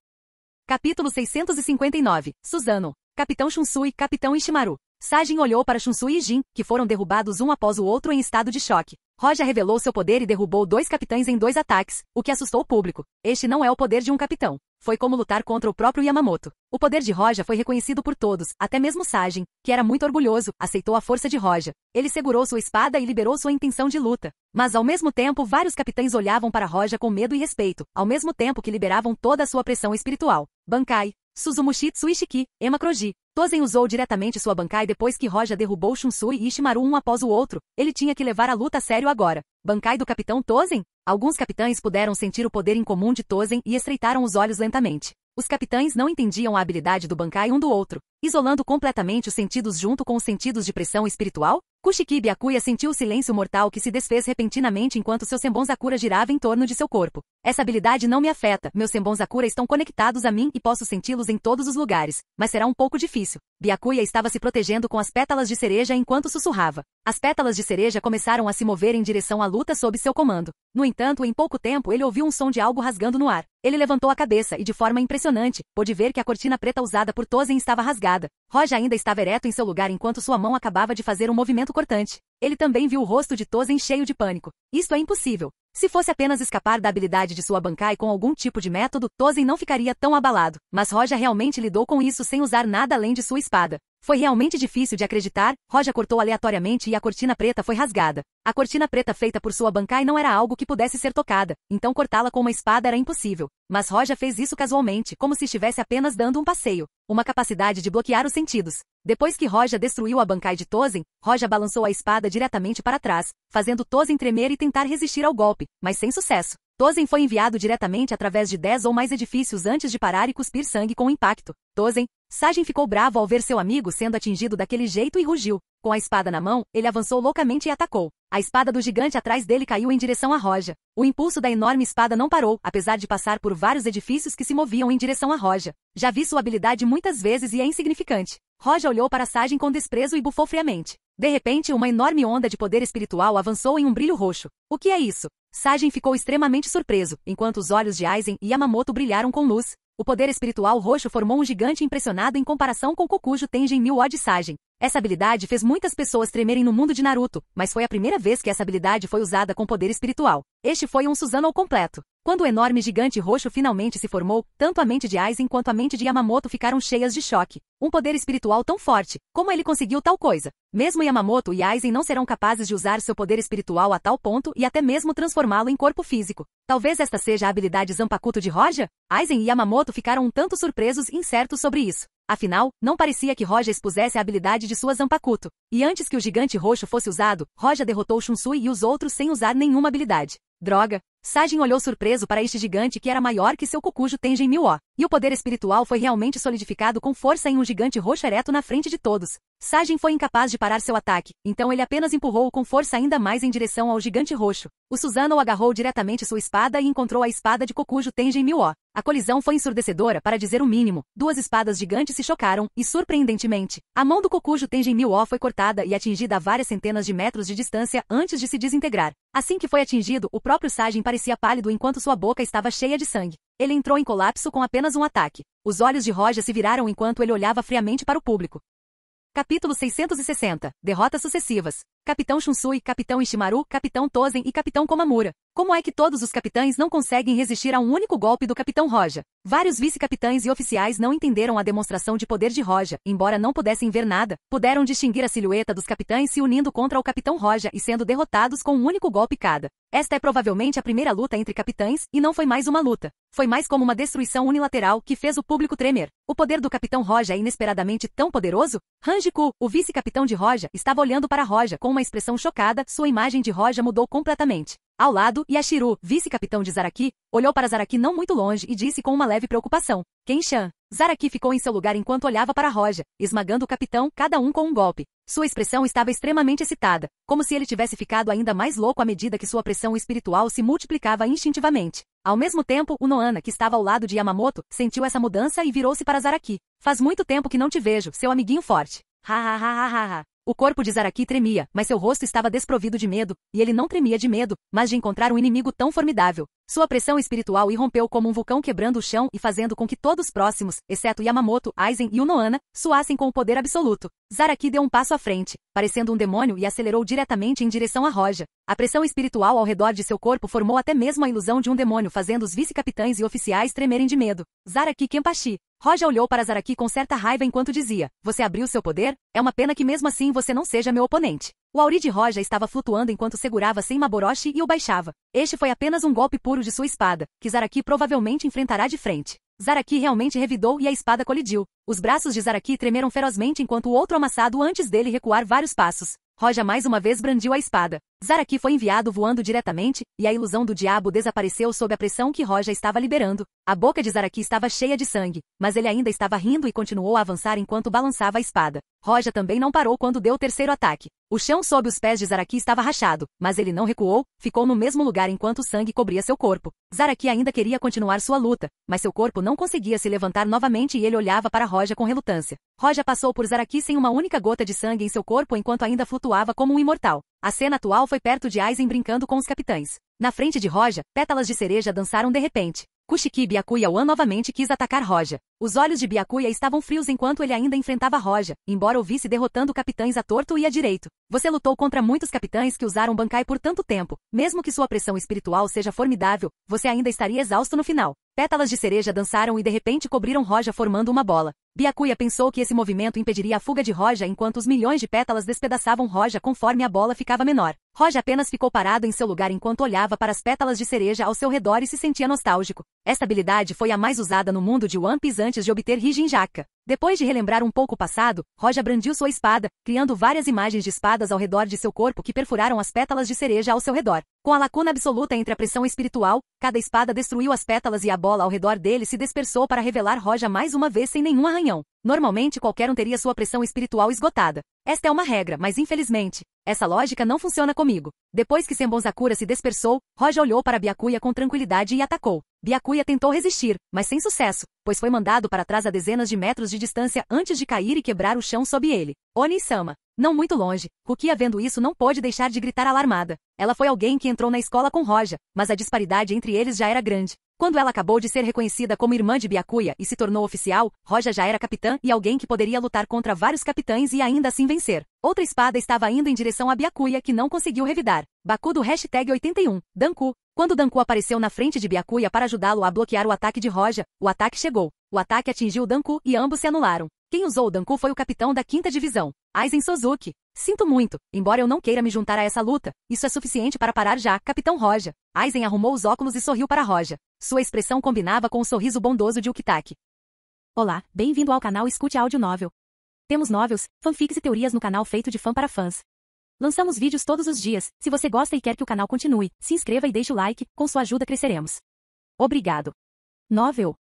Capítulo 659. Susanoo. Capitão Shunsui, Capitão Ishimaru. Sajin olhou para Shunsui e Jin, que foram derrubados um após o outro em estado de choque. Roja revelou seu poder e derrubou 2 capitães em 2 ataques, o que assustou o público. Este não é o poder de um capitão. Foi como lutar contra o próprio Yamamoto. O poder de Roja foi reconhecido por todos, até mesmo Sajin, que era muito orgulhoso, aceitou a força de Roja. Ele segurou sua espada e liberou sua intenção de luta. Mas ao mesmo tempo vários capitães olhavam para Roja com medo e respeito, ao mesmo tempo que liberavam toda a sua pressão espiritual. Bankai, Suzumushitsu Ishiki, Emakroji. Tozen usou diretamente sua Bankai depois que Roja derrubou Shunsui e Ishimaru um após o outro. Ele tinha que levar a luta a sério agora. Bankai do Capitão Tozen? Alguns capitães puderam sentir o poder incomum de Tozen e estreitaram os olhos lentamente. Os capitães não entendiam a habilidade do Bankai um do outro, isolando completamente os sentidos junto com os sentidos de pressão espiritual. Kushiki Byakuya sentiu o silêncio mortal que se desfez repentinamente enquanto seu Senbonzakura girava em torno de seu corpo. Essa habilidade não me afeta, meus Senbonzakura estão conectados a mim e posso senti-los em todos os lugares, mas será um pouco difícil. Byakuya estava se protegendo com as pétalas de cereja enquanto sussurrava. As pétalas de cereja começaram a se mover em direção à luta sob seu comando. No entanto, em pouco tempo ele ouviu um som de algo rasgando no ar. Ele levantou a cabeça e de forma impressionante, pôde ver que a cortina preta usada por Tozen estava rasgada. Roja ainda estava ereto em seu lugar enquanto sua mão acabava de fazer um movimento cortante. Ele também viu o rosto de Tozen cheio de pânico. Isto é impossível. Se fosse apenas escapar da habilidade de sua Bankai com algum tipo de método, Tozen não ficaria tão abalado. Mas Roja realmente lidou com isso sem usar nada além de sua espada. Foi realmente difícil de acreditar. Roja cortou aleatoriamente e a cortina preta foi rasgada. A cortina preta feita por sua Bankai não era algo que pudesse ser tocada, então cortá-la com uma espada era impossível. Mas Roja fez isso casualmente, como se estivesse apenas dando um passeio. Uma capacidade de bloquear os sentidos. Depois que Roja destruiu a Bankai de Tozen, Roja balançou a espada diretamente para trás, fazendo Tozen tremer e tentar resistir ao golpe, mas sem sucesso. Tozen foi enviado diretamente através de 10 ou mais edifícios antes de parar e cuspir sangue com o impacto. Tozen. Sajin ficou bravo ao ver seu amigo sendo atingido daquele jeito e rugiu. Com a espada na mão, ele avançou loucamente e atacou. A espada do gigante atrás dele caiu em direção a Roja. O impulso da enorme espada não parou, apesar de passar por vários edifícios que se moviam em direção a Roja. Já vi sua habilidade muitas vezes e é insignificante. Roja olhou para Sajin com desprezo e bufou friamente. De repente, uma enorme onda de poder espiritual avançou em um brilho roxo. O que é isso? Sajin ficou extremamente surpreso, enquanto os olhos de Aizen e Yamamoto brilharam com luz. O poder espiritual roxo formou um gigante impressionado em comparação com Kokujo Tenjin Mil de Sajin. Essa habilidade fez muitas pessoas tremerem no mundo de Naruto, mas foi a primeira vez que essa habilidade foi usada com poder espiritual. Este foi um Susanoo completo. Quando o enorme gigante roxo finalmente se formou, tanto a mente de Aizen quanto a mente de Yamamoto ficaram cheias de choque. Um poder espiritual tão forte, como ele conseguiu tal coisa? Mesmo Yamamoto e Aizen não serão capazes de usar seu poder espiritual a tal ponto e até mesmo transformá-lo em corpo físico. Talvez esta seja a habilidade Zanpakuto de Roja? Aizen e Yamamoto ficaram um tanto surpresos e incertos sobre isso. Afinal, não parecia que Roja expusesse a habilidade de sua Zanpakuto. E antes que o gigante roxo fosse usado, Roja derrotou Shunsui e os outros sem usar nenhuma habilidade. Droga! Sajin olhou surpreso para este gigante que era maior que seu Kokujo Tenjin Mil. E o poder espiritual foi realmente solidificado com força em um gigante roxo ereto na frente de todos. Sajin foi incapaz de parar seu ataque, então ele apenas empurrou com força ainda mais em direção ao gigante roxo. O Susanoo agarrou diretamente sua espada e encontrou a espada de Kokujo Tenjin Mil. A colisão foi ensurdecedora para dizer o mínimo. 2 espadas gigantes se chocaram, e surpreendentemente, a mão do Kokujo Tenjin Mil foi cortada e atingida a várias centenas de metros de distância antes de se desintegrar. Assim que foi atingido, o próprio Sajin parecia pálido enquanto sua boca estava cheia de sangue. Ele entrou em colapso com apenas um ataque. Os olhos de Roja se viraram enquanto ele olhava friamente para o público. Capítulo 660. Derrotas sucessivas. Capitão Shunsui, Capitão Ishimaru, Capitão Tozen e Capitão Komamura. Como é que todos os capitães não conseguem resistir a um único golpe do Capitão Roja? Vários vice-capitães e oficiais não entenderam a demonstração de poder de Roja, embora não pudessem ver nada, puderam distinguir a silhueta dos capitães se unindo contra o Capitão Roja e sendo derrotados com um único golpe cada. Esta é provavelmente a primeira luta entre capitães, e não foi mais uma luta. Foi mais como uma destruição unilateral que fez o público tremer. O poder do Capitão Roja é inesperadamente tão poderoso? Hanji-ku, o vice-capitão de Roja, estava olhando para Roja com uma uma expressão chocada, sua imagem de Roja mudou completamente. Ao lado, Yashiro, vice-capitão de Zaraki, olhou para Zaraki não muito longe e disse com uma leve preocupação: Ken-chan. Zaraki ficou em seu lugar enquanto olhava para Roja, esmagando o capitão, cada um com um golpe. Sua expressão estava extremamente excitada, como se ele tivesse ficado ainda mais louco à medida que sua pressão espiritual se multiplicava instintivamente. Ao mesmo tempo, o Nohana, que estava ao lado de Yamamoto, sentiu essa mudança e virou-se para Zaraki. Faz muito tempo que não te vejo, seu amiguinho forte. Ha ha ha ha ha. O corpo de Zaraki tremia, mas seu rosto estava desprovido de medo, e ele não tremia de medo, mas de encontrar um inimigo tão formidável. Sua pressão espiritual irrompeu como um vulcão quebrando o chão e fazendo com que todos próximos, exceto Yamamoto, Aizen e o Nohana, suassem com o poder absoluto. Zaraki deu um passo à frente, parecendo um demônio e acelerou diretamente em direção a Roja. A pressão espiritual ao redor de seu corpo formou até mesmo a ilusão de um demônio, fazendo os vice-capitães e oficiais tremerem de medo. Zaraki Kenpachi. Roja olhou para Zaraki com certa raiva enquanto dizia: Você abriu seu poder? É uma pena que mesmo assim você não seja meu oponente. O Auri de Roja estava flutuando enquanto segurava Senmaboroshi e o baixava. Este foi apenas um golpe puro de sua espada, que Zaraki provavelmente enfrentará de frente. Zaraki realmente revidou e a espada colidiu. Os braços de Zaraki tremeram ferozmente enquanto o outro amassado antes dele recuar vários passos. Roja mais uma vez brandiu a espada. Zaraki foi enviado voando diretamente, e a ilusão do diabo desapareceu sob a pressão que Roja estava liberando. A boca de Zaraki estava cheia de sangue, mas ele ainda estava rindo e continuou a avançar enquanto balançava a espada. Roja também não parou quando deu o terceiro ataque. O chão sob os pés de Zaraki estava rachado, mas ele não recuou, ficou no mesmo lugar enquanto o sangue cobria seu corpo. Zaraki ainda queria continuar sua luta, mas seu corpo não conseguia se levantar novamente e ele olhava para Roja com relutância. Roja passou por Zaraki sem uma única gota de sangue em seu corpo enquanto ainda flutuava como um imortal. A cena atual foi perto de Aizen brincando com os capitães. Na frente de Roja, pétalas de cereja dançaram de repente. Kushiki Byakuya Wan novamente quis atacar Roja. Os olhos de Byakuya estavam frios enquanto ele ainda enfrentava Roja, embora o visse derrotando capitães a torto e a direito. Você lutou contra muitos capitães que usaram Bankai por tanto tempo. Mesmo que sua pressão espiritual seja formidável, você ainda estaria exausto no final. Pétalas de cereja dançaram e de repente cobriram Roja formando uma bola. Byakuya pensou que esse movimento impediria a fuga de Roja enquanto os milhões de pétalas despedaçavam Roja conforme a bola ficava menor. Roja apenas ficou parado em seu lugar enquanto olhava para as pétalas de cereja ao seu redor e se sentia nostálgico. Esta habilidade foi a mais usada no mundo de One Piece antes de obter Hijinjaka. Depois de relembrar um pouco o passado, Roja brandiu sua espada, criando várias imagens de espadas ao redor de seu corpo que perfuraram as pétalas de cereja ao seu redor. Com a lacuna absoluta entre a pressão espiritual, cada espada destruiu as pétalas e a bola ao redor dele se dispersou para revelar Roja mais uma vez sem nenhum arranhão. Normalmente qualquer um teria sua pressão espiritual esgotada. Esta é uma regra, mas infelizmente, essa lógica não funciona comigo. Depois que Senbonzakura se dispersou, Roja olhou para Byakuya com tranquilidade e atacou. Byakuya tentou resistir, mas sem sucesso, pois foi mandado para trás a dezenas de metros de distância antes de cair e quebrar o chão sob ele. Oni-sama. Não muito longe, Rukia vendo isso não pôde deixar de gritar alarmada. Ela foi alguém que entrou na escola com Roja, mas a disparidade entre eles já era grande. Quando ela acabou de ser reconhecida como irmã de Byakuya e se tornou oficial, Roja já era capitã e alguém que poderia lutar contra vários capitães e ainda assim vencer. Outra espada estava indo em direção a Byakuya que não conseguiu revidar. Baku do #81, Danku. Quando Danku apareceu na frente de Byakuya para ajudá-lo a bloquear o ataque de Roja, o ataque chegou. O ataque atingiu Danku e ambos se anularam. Quem usou o Danku foi o capitão da 5ª divisão, Aizen Suzuki. Sinto muito, embora eu não queira me juntar a essa luta, isso é suficiente para parar já, Capitão Roja. Aizen arrumou os óculos e sorriu para Roja. Sua expressão combinava com o sorriso bondoso de Ukitake. Olá, bem-vindo ao canal Escute Áudio Novel. Temos novels, fanfics e teorias no canal feito de fã para fãs. Lançamos vídeos todos os dias. Se você gosta e quer que o canal continue, se inscreva e deixe o like, com sua ajuda cresceremos. Obrigado. Novel.